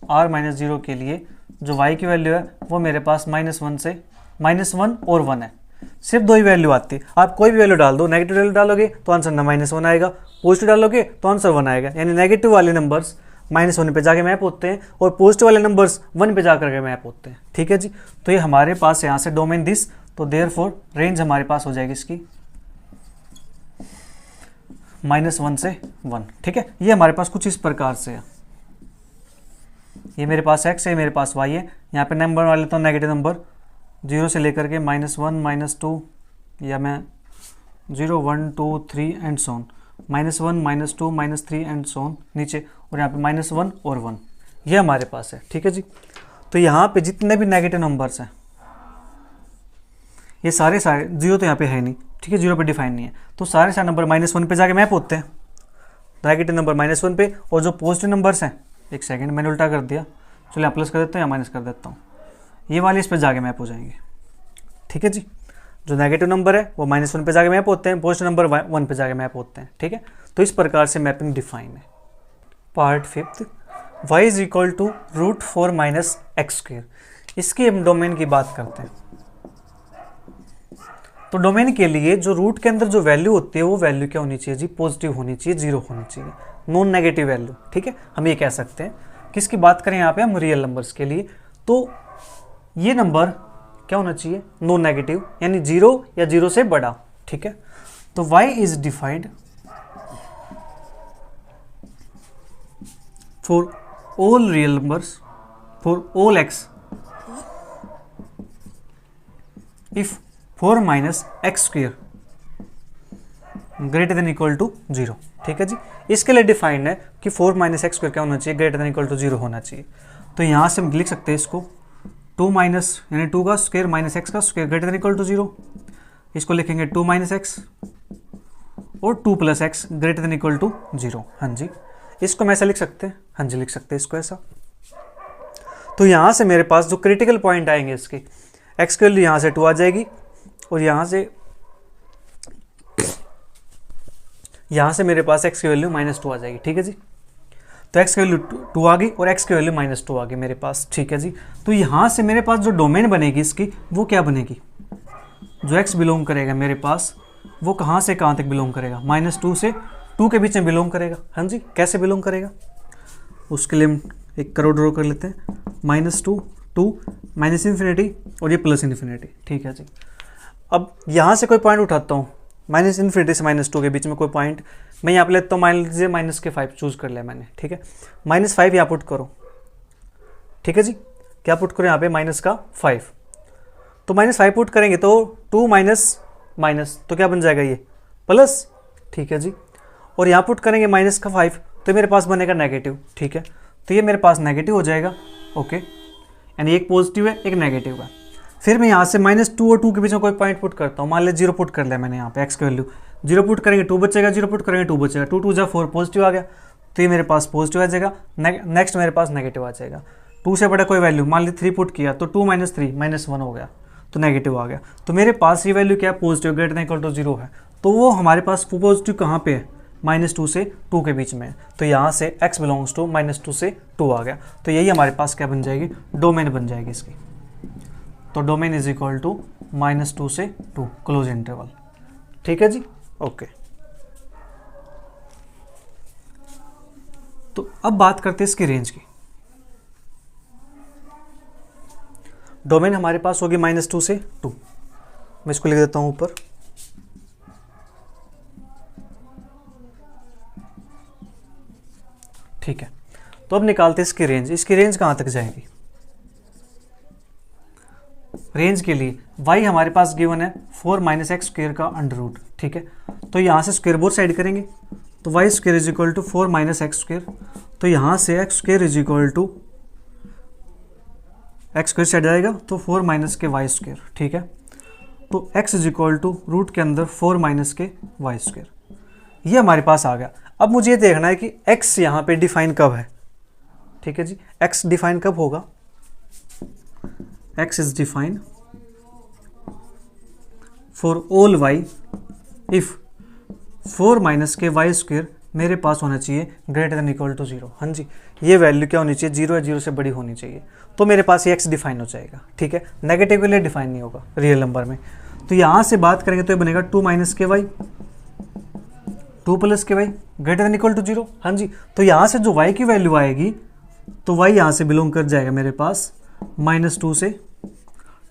r-0 के लिए जो y की वैल्यू है वो मेरे पास -1 और 1 है, सिर्फ दो ही वैल्यू आती है। आप कोई भी वैल्यू डाल दो, नेगेटिव वैल्यू डालोगे तो आंसर ना -1 आएगा, पॉजिटिव डालोगे तो आंसर 1 आएगा। यानी नेगेटिव वाले नंबर्स -1 पे जाके मैप होते हैं और पॉजिटिव वाले नंबर्स 1 पे जाकर के मैप होते हैं, ठीक है जी। तो ये हमारे पास यहाँ से डोमेन दिस, तो देयरफॉर रेंज हमारे पास हो जाएगी इसकी -1 से 1, ठीक है। ये हमारे पास कुछ इस प्रकार से है, ये मेरे पास x है, मेरे पास y है। यहाँ पे नंबर वाले तो नेगेटिव नंबर 0 से लेकर के -1 -2 या मैं 0 1 2 3 एंड सोन, -1 -2 -3 एंड सोन नीचे, और यहाँ पे -1 और 1, ये हमारे पास है, ठीक है जी। तो यहाँ पे जितने भी नेगेटिव नंबर्स हैं ये सारे 0 तो यहाँ पे है नहीं, ठीक है, 0 पे डिफाइन नहीं है, तो सारे नंबर -1 पे जाके मैप होते हैं, नेगेटिव नंबर -1 पे, और जो पॉजिटिव नंबर्स हैं, एक सेकंड मैंने उल्टा कर दिया, चलो यहाँ प्लस कर देता हूँ या माइनस कर देता हूँ, ये वाले इस पे जाके मैप हो जाएंगे, ठीक है जी। जो नेगेटिव नंबर है वो -1 पे जाके मैप होते हैं, पॉजिटिव नंबर 1 पे जाके मैप होते हैं, ठीक है। तो इस प्रकार से मैपिंग डिफाइन है। Part 5, y is equal to √4 - x²। इसकी हम डोमेन की बात करते हैं। तो डोमेन के लिए जो रूट के अंदर जो वैल्यू होती है वो वैल्यू क्या होनी चाहिए जी, पॉजिटिव होनी चाहिए, 0 होनी चाहिए, नॉन नेगेटिव वैल्यू, ठीक है। हम ये कह सकते हैं। किसकी बात करें यहाँ पे हम, रियल नंबर्स के लिए, तो ये नंबर क्या होना चाहिए, नॉन नेगेटिव, यानी 0 या 0 से बड़ा, ठीक है। तो y is defined for all real numbers for all x if 4 - x² greater than equal to 0, ठीक है जी। इसके लिए डिफाइंड है कि 4 - x² क्या होना चाहिए, ग्रेटर देन इक्वल टू 0 होना चाहिए। तो यहाँ से हम लिख सकते हैं इसको 2 माइनस यानी 2 का स्क्वायर -x का square greater than equal to 0। इसको लिखेंगे 2 - x और 2 + x greater than equal to 0। हाँ जी, इसको हम ऐसा लिख सकते हैं, हाँ जी लिख सकते हैं इसको ऐसा। तो यहाँ से मेरे पास जो क्रिटिकल पॉइंट आएंगे इसके, x की वैल्यू यहाँ से 2 आ जाएगी और यहाँ से मेरे पास x की वैल्यू -2 आ जाएगी, ठीक है जी। तो x की वैल्यू 2 आ गई और x की वैल्यू -2 आ गई मेरे पास, ठीक है जी। तो यहाँ से मेरे पास जो डोमेन बनेगी इसकी वो क्या बनेगी, जो x बिलोंग करेगा मेरे पास वो कहाँ से कहाँ तक बिलोंग करेगा, -2 से 2 के बीच में बिलोंग करेगा। हाँ जी, कैसे बिलोंग करेगा, उसके लिए हम एक करो ड्रॉ कर लेते हैं, -2 2 -∞ और ये +∞, ठीक है जी। अब यहाँ से कोई पॉइंट उठाता हूँ, -∞ से -2 के बीच में कोई पॉइंट मैं यहाँ पे लेता हूँ, मान लीजिए -5 चूज कर लिया मैंने, ठीक है। -5 यहाँ पुट करो, ठीक है जी। क्या पुट करो यहाँ पे, -5, तो -5 पुट करेंगे तो 2 माइनस तो क्या बन जाएगा ये प्लस, ठीक है जी। और यहाँ पुट करेंगे -5 तो मेरे पास बनेगा नेगेटिव, ठीक है। तो ये मेरे पास नेगेटिव हो जाएगा, ओके, यानी एक पॉजिटिव है एक नेगेटिव है। फिर मैं यहाँ से -2 और 2 के बीच में कोई पॉइंट पुट करता हूँ, मान लिया 0 पुट कर लिया मैंने यहाँ पे x की वैल्यू 0 पुट करेंगे 2 बचेगा, 0 पुट करेंगे 2 बचेगा, 2 2 4 पॉजिटिव आ गया, तो ये मेरे पास पॉजिटिव आ जाएगा। नेक्स्ट मेरे पास नेगेटिव आ जाएगा, 2 से बड़ा कोई वैल्यू मान ली 3 पुट किया तो 2 - 3 -1 हो गया, तो नेगेटिव आ गया। तो मेरे पास ये वैल्यू क्या है, positive greater than equal to 0 है। तो वो हमारे पास पॉजिटिव कहाँ पे है, -2 से 2 के बीच में। तो यहाँ से x बिलोंग्स टू -2 से 2 आ गया, तो यही हमारे पास क्या बन जाएगी, डोमेन बन जाएगी इसकी। तो डोमेन इज इक्वल टू -2 से 2 क्लोज इंटरवल, ठीक है जी, ओके। तो अब बात करते हैं इसकी रेंज की। डोमेन हमारे पास होगी -2 से 2, मैं इसको लिख देता हूं ऊपर, ठीक है। तो अब निकालते हैं इसकी रेंज। इसकी रेंज कहां तक जाएगी, रेंज के लिए y हमारे पास गिवन है 4 - x² का अंडर रूट, ठीक है। तो यहाँ से स्क्वायर बोथ साइड करेंगे तो y² is equal to 4 - x², तो यहाँ से x² is equal to x² side जाएगा तो 4 - y², ठीक है। तो x is equal to root के अंदर 4 - y², ये हमारे पास आ गया। अब मुझे ये देखना है कि x यहाँ पे डिफाइन कब है, ठीक है जी। x डिफाइन कब होगा, x is defined for all y if 4 minus के वाई स्क्वेयर मेरे पास होना चाहिए ग्रेटर देन इक्वल टू 0। हाँ जी, ये वैल्यू क्या होनी चाहिए, 0 या 0 से बड़ी होनी चाहिए, तो मेरे पास ये x डिफाइन हो जाएगा। ठीक है, नेगेटिव के लिए डिफाइन नहीं होगा रियल नंबर में। तो यहाँ से बात करेंगे तो ये बनेगा 2 माइनस के वाई 2 प्लस के y greater than equal to 0। हाँ जी, तो यहाँ से जो y की वैल्यू आएगी तो y यहाँ से बिलोंग कर जाएगा मेरे पास -2 से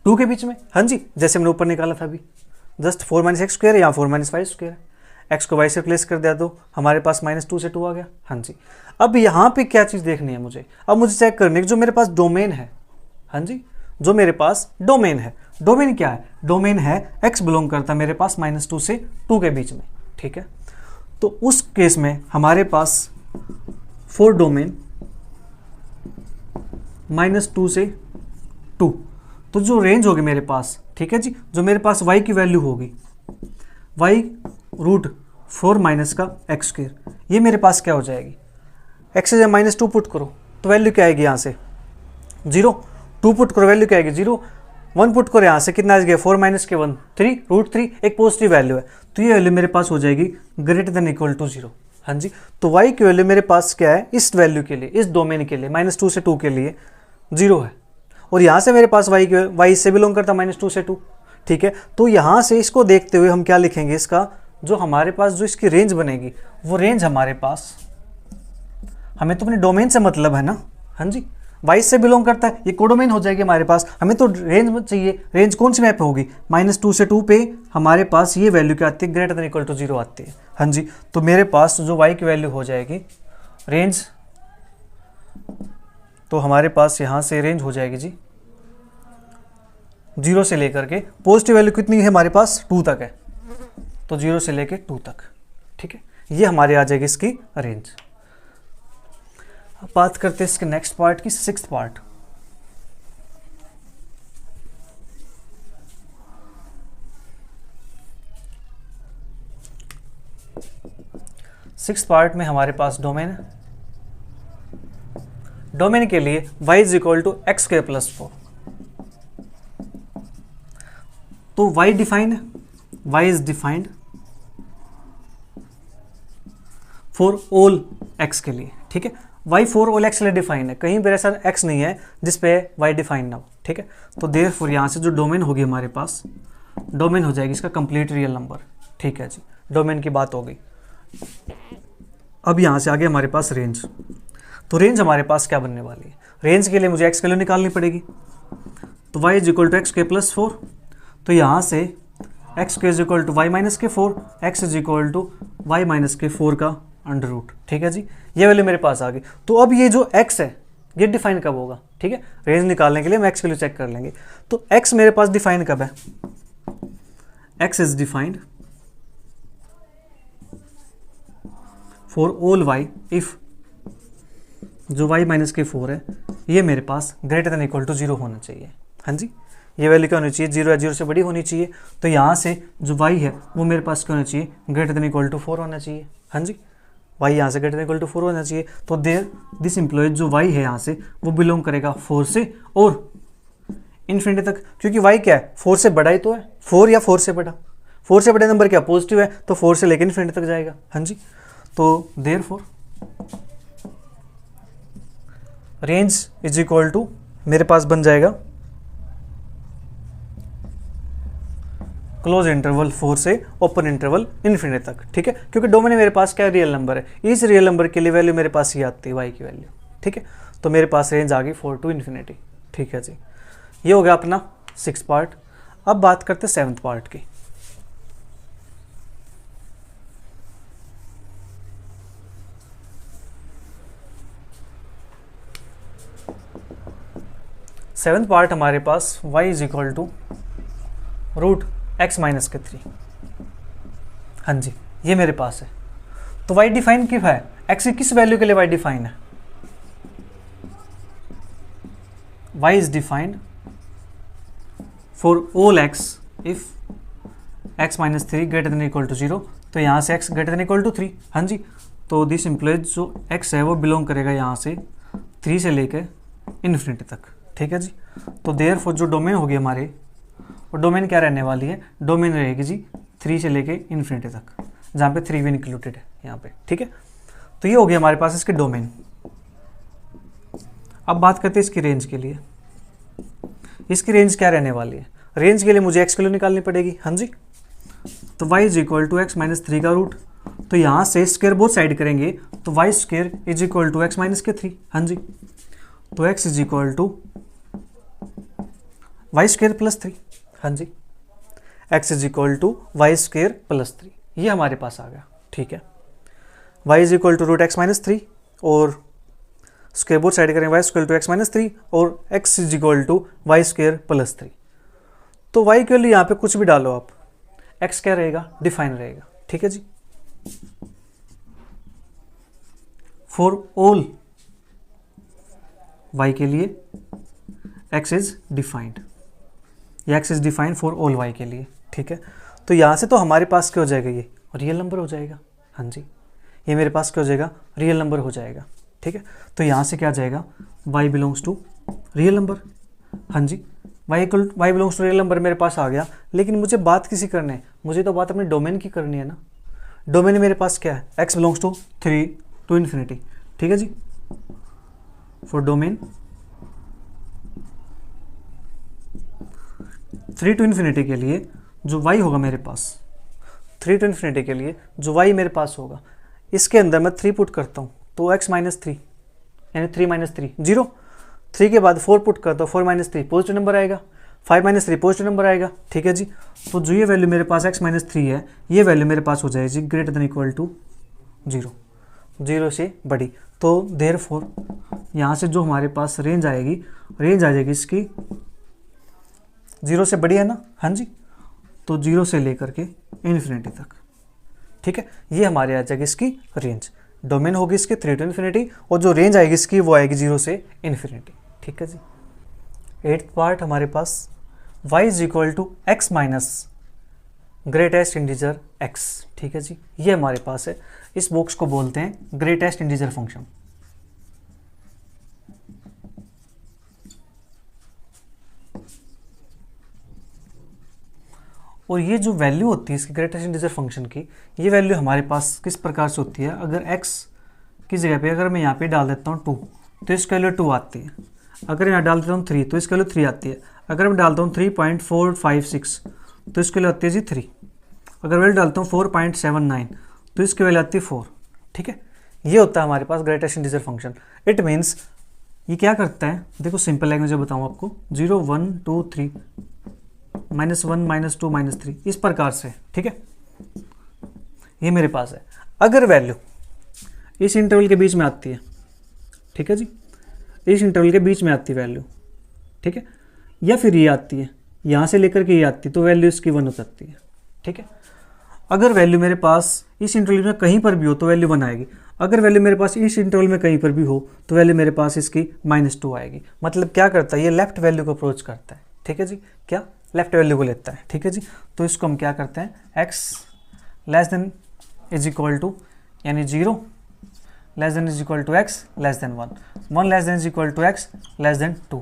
2 के बीच में। हाँ जी, जैसे हमने ऊपर निकाला था अभी, जस्ट 4 माइनस एक्स स्क्वायर या 4 माइनस वाई स्क्वायर, एक्स को वाई से रिप्लेस कर दिया तो हमारे पास -2 से 2 आ गया। हाँ जी, अब यहाँ पे क्या चीज़ देखनी है मुझे, अब मुझे चेक करनी है जो मेरे पास डोमेन है। हाँ जी, जो मेरे पास डोमेन है, डोमेन क्या है, डोमेन है x बिलोंग करता है मेरे पास -2 से 2 के बीच में। ठीक है, तो उस केस में हमारे पास फॉर डोमेन -2 से 2, तो जो रेंज होगी मेरे पास, ठीक है जी, जो मेरे पास y की वैल्यू होगी y रूट 4 माइनस का एक्स स्क्वेयर, ये मेरे पास क्या हो जाएगी, x से -2 पुट करो तो वैल्यू क्या आएगी यहाँ से 0, 2 पुट करो वैल्यू क्या आएगी 0, 1 पुट करो यहाँ से कितना आ गया 4 माइनस के 1 3 रूट 3, एक पॉजिटिव वैल्यू है, तो ये वैल्यू मेरे पास हो जाएगी ग्रेटर देन इक्वल टू 0। हाँ जी, तो y की वैल्यू मेरे पास क्या है इस वैल्यू के लिए, इस डोमेन के लिए -2 से 2 के लिए 0 है, और यहाँ से मेरे पास y से बिलोंग करता -2 से 2। ठीक है, तो यहाँ से इसको देखते हुए हम क्या लिखेंगे, इसका जो हमारे पास जो इसकी रेंज बनेगी वो रेंज हमारे पास, हमें तो अपने डोमेन से मतलब है ना। हाँ जी, y से बिलोंग करता है, ये कोडोमेन हो जाएगी हमारे पास, हमें तो रेंज चाहिए, रेंज कौन सी मैप होगी -2 से 2 पे हमारे पास ये वैल्यू क्या आती है ग्रेटर देन इक्वल टू 0 आती है। हाँ जी, तो मेरे पास जो y की वैल्यू हो जाएगी रेंज, तो हमारे पास यहाँ से रेंज हो जाएगी जी 0 से लेकर के, पॉजिटिव वैल्यू कितनी है हमारे पास 2 तक है, तो 0 से लेकर 2 तक। ठीक है, ये हमारे आ जाएगी इसकी रेंज। अब बात करते हैं इसके नेक्स्ट पार्ट की, 6th पार्ट। सिक्स्थ पार्ट में हमारे पास डोमेन है, डोमेन के लिए y is equal to x square plus 4, तो y डिफाइंड है, y is defined for all x के लिए। ठीक है, y फॉर ऑल x के लिए डिफाइंड है, कहीं पर ऐसा x नहीं है जिस पे y डिफाइंड ना हो। ठीक है, तो देयरफॉर यहाँ से जो डोमेन होगी हमारे पास, डोमेन हो जाएगी इसका कंप्लीट रियल नंबर। ठीक है जी, डोमेन की बात हो गई। अब यहाँ से आगे हमारे पास रेंज, तो रेंज हमारे पास क्या बनने वाली है, रेंज के लिए मुझे x की वैल्यू निकालनी पड़ेगी, तो y is equal to x square plus 4, तो यहाँ से x square is equal to y minus के 4, x is equal to y minus के 4 का अंडर रूट। ठीक है जी, ये वैल्यू मेरे पास आ गई। तो अब ये जो x है ये डिफाइन कब होगा, ठीक है, रेंज निकालने के लिए हम x के लिए चेक कर लेंगे। तो x मेरे पास डिफाइन कब है, x is defined for all y if जो y माइनस के 4 है ये मेरे पास ग्रेटर देन इक्वल टू 0 होना चाहिए। हाँ जी, ये वैल्यू क्या होनी चाहिए 0 या 0 से बड़ी होनी चाहिए, तो यहाँ से जो y है वो मेरे पास क्या होना चाहिए ग्रेटर देन इक्वल टू 4 होना चाहिए। हाँ जी, y यहाँ से ग्रेटर देन इक्वल टू 4 होना चाहिए, तो देयर दिस इम्प्लॉयज जो y है यहाँ से वो बिलोंग करेगा 4 से और इन्फिनिटी तक, क्योंकि y क्या है 4 से बड़ा ही तो है, 4 या 4 से बड़ा, 4 से बड़े नंबर क्या पॉजिटिव है, तो 4 से लेकर इन्फिनिटी तक जाएगा। हाँ जी, तो therefore range is equal to मेरे पास बन जाएगा क्लोज इंटरवल 4 से ओपन इंटरवल इन्फिनिटी तक। ठीक है, क्योंकि डोमेन मेरे पास क्या रियल नंबर है, इस रियल नंबर के लिए वैल्यू मेरे पास ये आती है y की वैल्यू। ठीक है, तो मेरे पास रेंज आ गई 4 टू इन्फिनिटी। ठीक है जी, ये हो गया अपना 6th पार्ट। अब बात करते हैं 7th पार्ट की। सेवन्थ पार्ट हमारे पास y is equal to root x minus के 3। हाँ जी, ये मेरे पास है, तो y डिफाइन क्यों है, x की किस वैल्यू के लिए y डिफाइन है, y is defined for all x if x minus 3 greater than equal to 0, तो यहाँ से x greater than equal to 3। हाँ जी, तो दिस इम्प्लॉयज जो x है वो बिलोंग करेगा यहाँ से 3 से लेकर इन्फिनिटी तक। ठीक है जी, तो देयरफॉर जो डोमेन होगी हमारे, और डोमेन क्या रहने वाली है, डोमेन रहेगी जी 3 से लेके इन्फिनिटी तक, जहाँ पे 3 भी इंक्लूडेड है यहाँ पे, ठीक है। तो ये हो गया हमारे पास इसके डोमेन। अब बात करते हैं इसकी रेंज के लिए। इसकी रेंज क्या रहने वाली है, रेंज के लिए मुझे x की वैल्यू निकालनी पड़ेगी, हाँ जी। तो y is equal to x minus 3 का रूट, तो यहाँ से स्क्वायर बोथ साइड करेंगे तो y square is equal to x minus के 3, हाँ जी। तो x is equal to y square plus 3, हाँ जी। x is equal to y square plus 3, ये हमारे पास आ गया, ठीक है। y is equal to root x minus 3 और स्क्वायर बोथ साइड करेंगे y square to x minus 3 और x is equal to y square plus 3। तो y के लिए यहाँ पे कुछ भी डालो आप, x क्या रहेगा, डिफाइन रहेगा, ठीक है जी। फॉर ऑल y के लिए x इज डिफाइंड, या x is defined for all y के लिए, ठीक है। तो यहाँ से तो हमारे पास क्या हो जाएगा, ये रियल नंबर हो जाएगा, हाँ जी। ये मेरे पास क्या हो जाएगा, रियल नंबर हो जाएगा, ठीक है। तो यहाँ से क्या आ जाएगा, y belongs to real number, हाँ जी। y belongs to real number मेरे पास आ गया, लेकिन मुझे बात किसी करनी है, मुझे तो बात अपने डोमेन की करनी है ना। डोमेन मेरे पास क्या है, x belongs to 3 to infinity, ठीक है जी। फॉर डोमेन 3 टू इन्फिनिटी के लिए जो y होगा मेरे पास, 3 टू इन्फिनिटी के लिए जो y मेरे पास होगा, इसके अंदर मैं 3 पुट करता हूँ तो x माइनस 3 यानी 3 माइनस 3 0, 3 के बाद 4 पुट करता हूँ, 4 माइनस 3 पॉजिटिव नंबर आएगा, 5 माइनस 3 पॉजिटिव नंबर आएगा, ठीक है जी। तो जो ये वैल्यू मेरे पास x माइनस 3 है, ये वैल्यू मेरे पास हो जाएगी ग्रेटर देन इक्वल टू 0, 0 से बड़ी। तो देयरफॉर यहाँ से जो हमारे पास रेंज आएगी, रेंज आ जाएगी इसकी 0 से बड़ी है ना, हाँ जी। तो 0 से लेकर के इन्फिनिटी तक, ठीक है। ये हमारे आ जाएगी इसकी रेंज, डोमेन होगी इसकी 3 टू इन्फिनिटी, और जो रेंज आएगी इसकी वो आएगी 0 से इन्फिनिटी, ठीक है जी। 8th पार्ट हमारे पास y is equal to x minus greatest integer x, ठीक है जी। ये हमारे पास है, इस बॉक्स को बोलते हैं ग्रेटेस्ट इंटीजर फंक्शन। और ये जो वैल्यू होती है इसकी ग्रेटेस्ट इंटीजर फंक्शन की, ये वैल्यू हमारे पास किस प्रकार से होती है, अगर x की जगह पे अगर मैं यहाँ पे डाल देता हूँ 2 तो इसकी वैल्यू 2 आती है, अगर यहाँ डाल देता हूँ 3 तो इसकी वैल्यू 3 आती है, अगर मैं डालता हूँ 3.456 तो इसकी वैल्यू आती है जी 3, अगर वैल्यू डालता हूँ 4.79 तो इसकी वैल्यू आती है 4, ठीक है। ये होता है हमारे पास greatest integer function. It means ये क्या करता है, देखो सिंपल लैंग्वेज में बताऊँ आपको, 0 1 2 3 -1 -2 -3 इस प्रकार से, ठीक है। ये मेरे पास है, अगर वैल्यू इस इंटरवल के बीच में आती है, ठीक है जी, इस इंटरवल के बीच में आती है वैल्यू, ठीक है, या फिर ये आती है यहाँ से लेकर के ये आती है तो वैल्यू इसकी 1 हो सकती है, ठीक है। अगर वैल्यू मेरे पास इस इंटरवल में कहीं पर भी हो तो वैल्यू 1 आएगी, अगर वैल्यू मेरे पास इस इंटरवल में कहीं पर भी हो तो वैल्यू मेरे पास इसकी -2 आएगी। मतलब क्या करता है, ये लेफ्ट वैल्यू को अप्रोच करता है, ठीक है जी, क्या लेफ्ट वैल्यू को लेता है, ठीक है जी। तो इसको हम क्या करते हैं, x less than is equal to यानी 0 less than is equal to x less than 1, 1 less than is equal to x less than 2,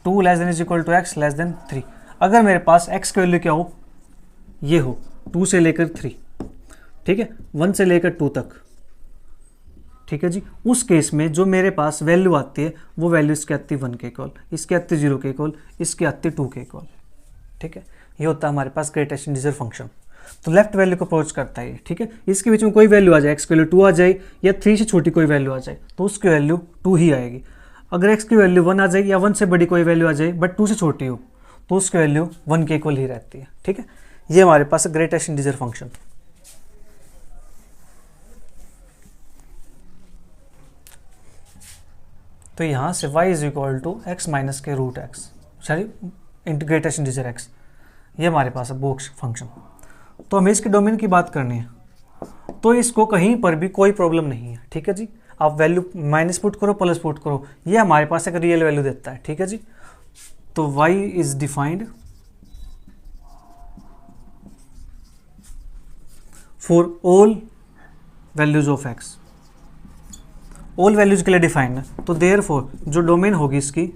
2 less than is equal to x less than 3। अगर मेरे पास x की value क्या हो, ये हो 2 से लेकर 3, ठीक है, 1 से लेकर 2 तक, ठीक है जी। उस केस में जो मेरे पास वैल्यू आती है वो वैल्यू इसके आती है 1 के इक्वल, इसके आती है 0 के इक्वल, इसके आती है 2 के इक्वल, ठीक है। ये होता है हमारे पास ग्रेटेस्ट इंटीजर फंक्शन। तो लेफ्ट वैल्यू को अप्रोच करता है, ठीक है। इसके बीच में कोई वैल्यू आ जाए, x की वैल्यू 2 आ जाए या 3 से छोटी कोई वैल्यू आ जाए तो उसकी वैल्यू 2 ही आएगी। अगर x की वैल्यू 1 आ जाए या 1 से बड़ी कोई वैल्यू आ जाए बट 2 से छोटी हो तो उसकी वैल्यू 1 के इक्वल ही रहती है, ठीक है। ये हमारे पास ग्रेटेस्ट इंटीजर फंक्शन। तो यहाँ से y is equal to x minus के root x, sorry greatest integer x, ये हमारे पास है बॉक्स फंक्शन। तो हमें इसके डोमेन की बात करनी है, तो इसको कहीं पर भी कोई प्रॉब्लम नहीं है, ठीक है जी। आप वैल्यू माइनस पुट करो प्लस पुट करो, ये हमारे पास एक रियल वैल्यू देता है, ठीक है जी। तो y is defined for all values of x, all values के लिए डिफाइंड है। तो देयरफॉर जो डोमेन होगी इसकी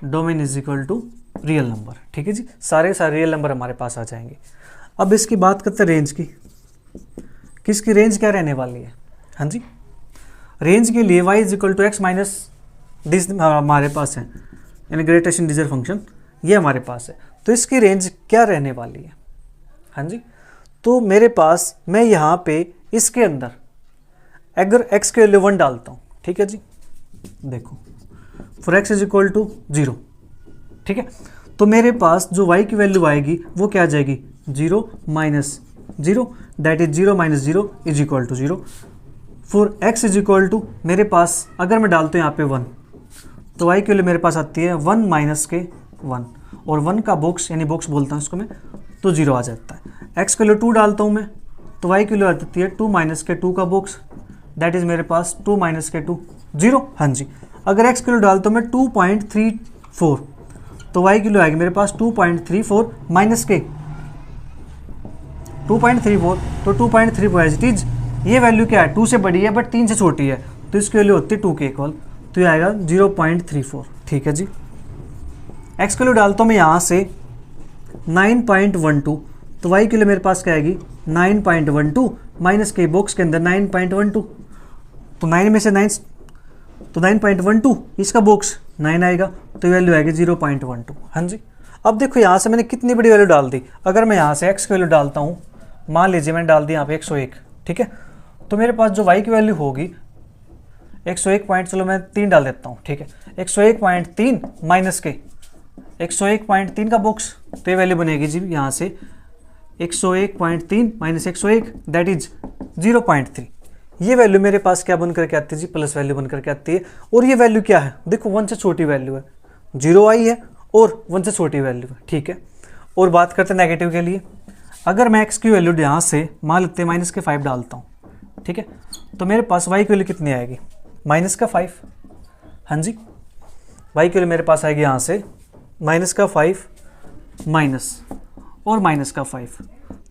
domain is equal to real number. ठीक है जी, सारे रियल नंबर हमारे पास आ जाएंगे। अब इसकी बात करते हैं रेंज की, किसकी रेंज क्या रहने वाली है। हाँ जी, रेंज के लिए y is equal to x minus this हमारे पास है, यानी ग्रेटेस्ट इंटीजर फंक्शन ये हमारे पास है। तो इसकी रेंज क्या रहने वाली है। हाँ जी, तो मेरे पास मैं यहाँ पे इसके अंदर अगर x के वैल्यू 1 डालता हूँ, ठीक है जी, देखो for x is equal to 0, ठीक है, तो मेरे पास जो y की वैल्यू आएगी वो क्या आ जाएगी 0 minus 0, that is 0 minus 0 is equal to 0। For x is equal to मेरे पास अगर मैं डालता हूँ यहाँ पे 1, तो y की वैल्यू मेरे पास आती है 1 माइनस के 1, और 1 का बॉक्स यानी बॉक्स बोलता हूँ इसको मैं, तो 0 आ जाता है। x के लिए 2 डालता हूँ मैं, तो y की वैल्यू आती है 2 माइनस के 2 का बॉक्स, दैट इज मेरे पास 2 माइनस के 2 0। हाँ जी, अगर x की वैल्यू डालता हूँ मैं 2.34, तो y की वैल्यू आएगी मेरे पास 2.34 माइनस के 2.34, तो 2.34 एज इट इज, ये वैल्यू क्या है 2 से बड़ी है बट 3 से छोटी है, तो इसकी वैल्यू होती है 2 के इक्वल, तो ये आएगा 0.34। ठीक है जी, x की वैल्यू डालता हूँ मैं यहाँ से 9.12, तो y की वैल्यू मेरे पास क्या आएगी 9.12 माइनस के बॉक्स के अंदर 9.12, तो 9 में से 9, तो 9.12 इसका बॉक्स 9 आएगा, तो वैल्यू आएगी 0.12। हाँ जी, अब देखो यहाँ से मैंने कितनी बड़ी वैल्यू डाल दी। अगर मैं यहाँ से x की वैल्यू डालता हूँ, मान लीजिए मैंने डाल दी यहाँ पे 101, ठीक है, तो मेरे पास जो y की वैल्यू होगी 101 पॉइंट, चलो मैं 3 डाल देता हूँ, ठीक है, 101.3 माइनस के 101.3 का बॉक्स, तो ये वैल्यू बनेगी जी यहाँ से 101.3 माइनस 101, दैट इज 0.3। ये वैल्यू मेरे पास क्या बन करके आती है जी, प्लस वैल्यू बन करके आती है। और ये वैल्यू क्या है, देखो 1 से छोटी वैल्यू है, 0 आई है और 1 से छोटी वैल्यू है। ठीक है, और बात करते हैं नेगेटिव के लिए। अगर मैं x की वैल्यू यहाँ से मान लेते हैं माइनस के 5 डालता हूँ, ठीक है, तो मेरे पास y की वैल्यू कितनी आएगी माइनस का 5। हाँ जी, y की वैल्यू मेरे पास आएगी यहाँ से माइनस का 5 माइनस और माइनस का 5,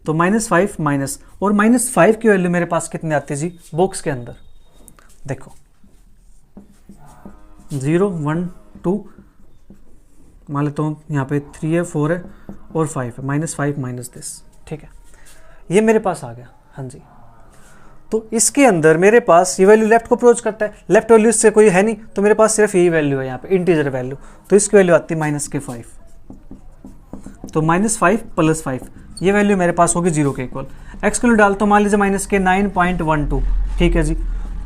तो -5 माइनस और -5 की वैल्यू मेरे पास कितनी आती है जी बॉक्स के अंदर, देखो 0 1 2 मान लेता हूँ यहाँ पे 3 है 4 है और 5 है, -5 माइनस दिस। ठीक है, ये मेरे पास आ गया। हाँ जी, तो इसके अंदर मेरे पास ये वैल्यू लेफ्ट को अप्रोच करता है, लेफ्ट वैल्यू इससे कोई है नहीं, तो मेरे पास सिर्फ यही वैल्यू है यहाँ पे इंटीजर वैल्यू, तो इसकी वैल्यू आती है -5, तो -5 प्लस 5, ये वैल्यू मेरे पास होगी 0 के इक्वल। x की वैल्यू डालता हूँ मान लीजिए -9.12, ठीक है जी,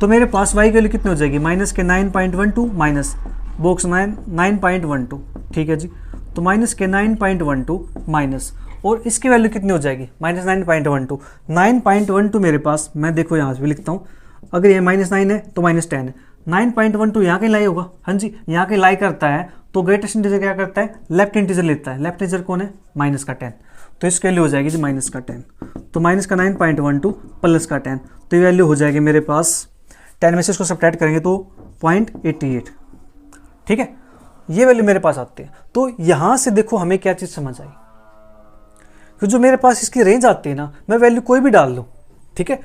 तो मेरे पास y की वैल्यू कितनी हो जाएगी -9.12 माइनस बॉक्स 9.12, ठीक है जी, तो -9.12 माइनस और इसकी वैल्यू कितनी हो जाएगी -9.12, 9.12 मेरे पास, मैं देखो यहाँ से भी लिखता हूँ, अगर ये -9 है तो -10 है, 9.12 यहाँ कहीं लाई होगा। हाँ जी, यहाँ कहीं लाई करता है, तो ग्रेटेस्ट इंटीजर क्या करता है लेफ्ट इंटीजर लेता है, लेफ्ट इंटीजर कौन है माइनस का 10, तो इसकी वैल्यू हो जाएगी जी माइनस का 10, तो माइनस का 9.12 प्लस का 10, तो ये वैल्यू हो जाएगी मेरे पास 10 में से इसको सब्ट्रैक्ट करेंगे तो 0.88। ठीक है, ये वैल्यू मेरे पास आती है। तो यहाँ से देखो हमें क्या चीज़ समझ आई कि जो मेरे पास इसकी रेंज आती है ना, मैं वैल्यू कोई भी डाल दूँ, ठीक है,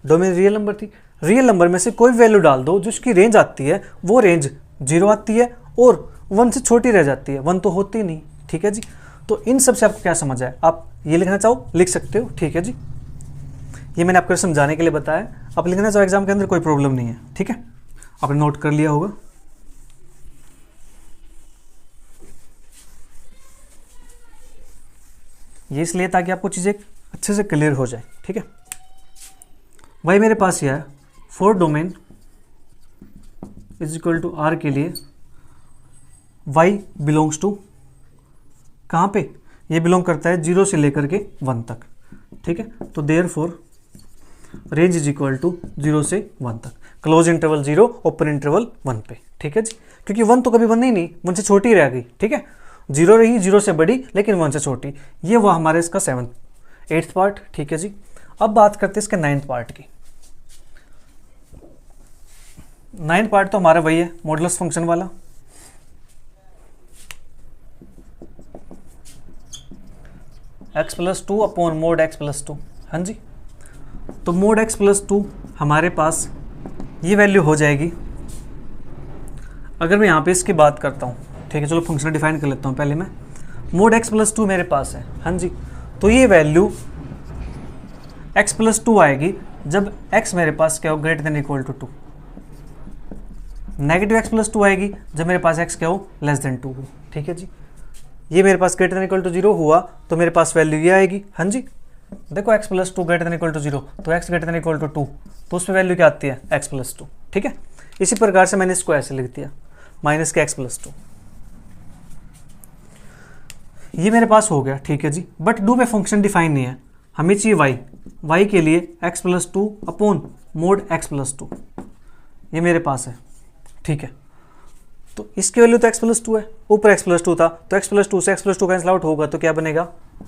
डोमेन रियल नंबर थी, रियल नंबर में से कोई वैल्यू डाल दो, जो इसकी रेंज आती है वो रेंज 0 आती है और 1 से छोटी रह जाती है, 1 तो होती नहीं। ठीक है जी, तो इन सब से आपको क्या समझ आए, आप ये लिखना चाहो लिख सकते हो। ठीक है जी, ये मैंने आपको समझाने के लिए बताया, आप लिखना चाहो एग्जाम के अंदर कोई प्रॉब्लम नहीं है। ठीक है, आपने नोट कर लिया होगा। ये इसलिए ताकि आपको चीज़ें अच्छे से क्लियर हो जाए। ठीक है, वही मेरे पास यह है for domain is equal to R के लिए y बिलोंग्स टू कहाँ पे, ये बिलोंग करता है 0 से लेकर के 1 तक। ठीक है, तो therefore range is equal to 0 से 1 तक, क्लोज इंटरवल 0 ओपन इंटरवल 1 पे। ठीक है जी, क्योंकि 1 तो कभी बनी नहीं, 1 से छोटी रह गई। ठीक है, 0 रही 0 से बड़ी लेकिन 1 से छोटी, ये वो हमारे इसका 8th पार्ट। ठीक है जी, अब बात करते हैं इसके 9th पार्ट की। 9th पार्ट तो हमारा वही है मॉडुलस फंक्शन वाला। x+2 upon mode x+2। हाँ जी, तो मोड x+2 हमारे पास ये वैल्यू हो जाएगी, अगर मैं यहाँ पे इसकी बात करता हूँ ठीक है, चलो फंक्शन डिफाइन कर लेता हूँ पहले मैं। मोड x प्लस 2 मेरे पास है, हाँ जी, तो ये वैल्यू x प्लस 2 आएगी जब x मेरे पास क्या हो, greater than equal to 2। Negative x plus 2 आएगी जब मेरे पास x क्या हो, लेस देन 2 हो। ठीक है जी, ये मेरे पास ग्रेटर देन इक्वल टू 0 हुआ तो मेरे पास वैल्यू ये आएगी, हाँ जी। देखो x plus 2 greater than equal to 0, तो x greater than equal to 2, तो उसमें वैल्यू क्या आती है, x प्लस 2। ठीक है, इसी प्रकार से मैंने इसको ऐसे लिख दिया, माइनस के x प्लस 2। ये मेरे पास हो गया, ठीक है जी। बट डू पे फंक्शन डिफाइन नहीं है, हमें चाहिए y के लिए x plus 2 upon mode x plus 2, ये मेरे पास है। ठीक है, तो इसकी वैल्यू तो x प्लस 2 है, ऊपर x प्लस 2 था, तो x प्लस 2 से x प्लस 2 कैंसिल आउट होगा तो क्या बनेगा,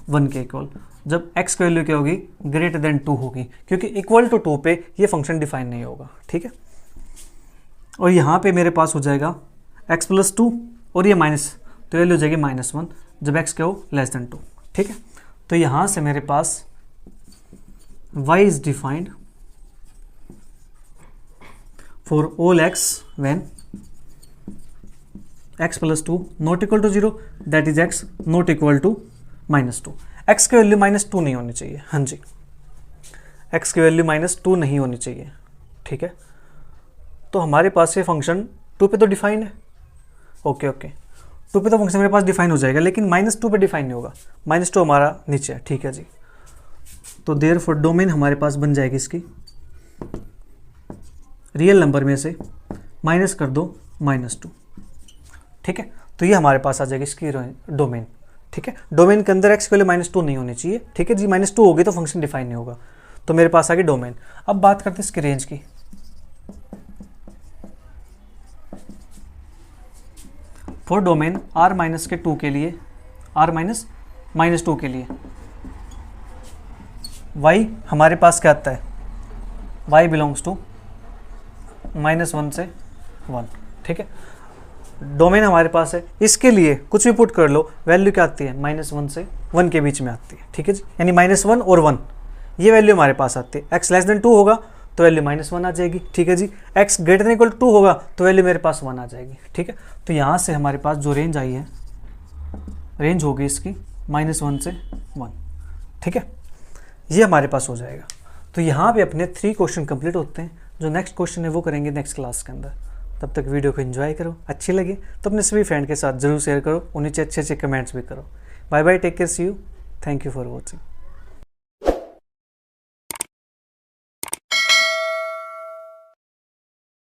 1 के इक्वल, जब x की वैल्यू क्या होगी, ग्रेटर देन 2 होगी, क्योंकि इक्वल टू 2 पे ये फंक्शन डिफाइन नहीं होगा। ठीक है, और यहाँ पे मेरे पास हो जाएगा x प्लस 2 और ये माइनस, तो वैल्यू हो जाएगी -1 जब x क्या हो, लेस देन 2। ठीक है, तो यहाँ से मेरे पास y is defined for all x when x plus 2 not equal to 0, that is x not equal to -2। x की वैल्यू -2 नहीं होनी चाहिए, हाँ जी, x की वैल्यू -2 नहीं होनी चाहिए। ठीक है, तो हमारे पास ये फंक्शन 2 पे तो डिफाइन है, ओके ओके, 2 पे तो फंक्शन मेरे पास डिफाइन हो जाएगा, लेकिन -2 पे डिफाइन नहीं होगा, -2 हमारा नीचे है। ठीक है जी, तो देयरफॉर डोमेन हमारे पास बन जाएगी इसकी, रियल नंबर में से माइनस कर दो -2। ठीक है, तो ये हमारे पास आ जाएगी इसकी डोमेन। ठीक है, डोमेन के अंदर x की वैल्यू -2 नहीं होनी चाहिए। ठीक है जी, -2 होगी तो फंक्शन डिफाइन नहीं होगा, तो मेरे पास आ गई डोमेन। अब बात करते हैं इसकी रेंज की। फॉर डोमेन r-2 के लिए, r-2 के लिए y हमारे पास क्या आता है, y बिलोंग्स टू -1 से 1। ठीक है, डोमेन हमारे पास है, इसके लिए कुछ भी पुट कर लो, वैल्यू क्या आती है, -1 से 1 के बीच में आती है। ठीक है जी, यानी -1 और 1 ये वैल्यू हमारे पास आती है। x लेस देन 2 होगा तो वैल्यू -1 आ जाएगी। ठीक है जी, x greater than equal to 2 होगा तो वैल्यू मेरे पास 1 आ जाएगी। ठीक है, तो यहाँ से हमारे पास जो रेंज आई है, रेंज होगी इसकी -1 से 1। ठीक है, ये हमारे पास हो जाएगा। तो यहाँ पे अपने 3 क्वेश्चन कंप्लीट होते हैं। जो नेक्स्ट क्वेश्चन है वो करेंगे नेक्स्ट क्लास के अंदर। तब तक वीडियो को एंजॉय करो, अच्छी लगे तो अपने सभी फ्रेंड के साथ जरूर शेयर करो, उन्हें अच्छे अच्छे कमेंट्स भी करो। Bye bye, take care, see you, thank you for watching.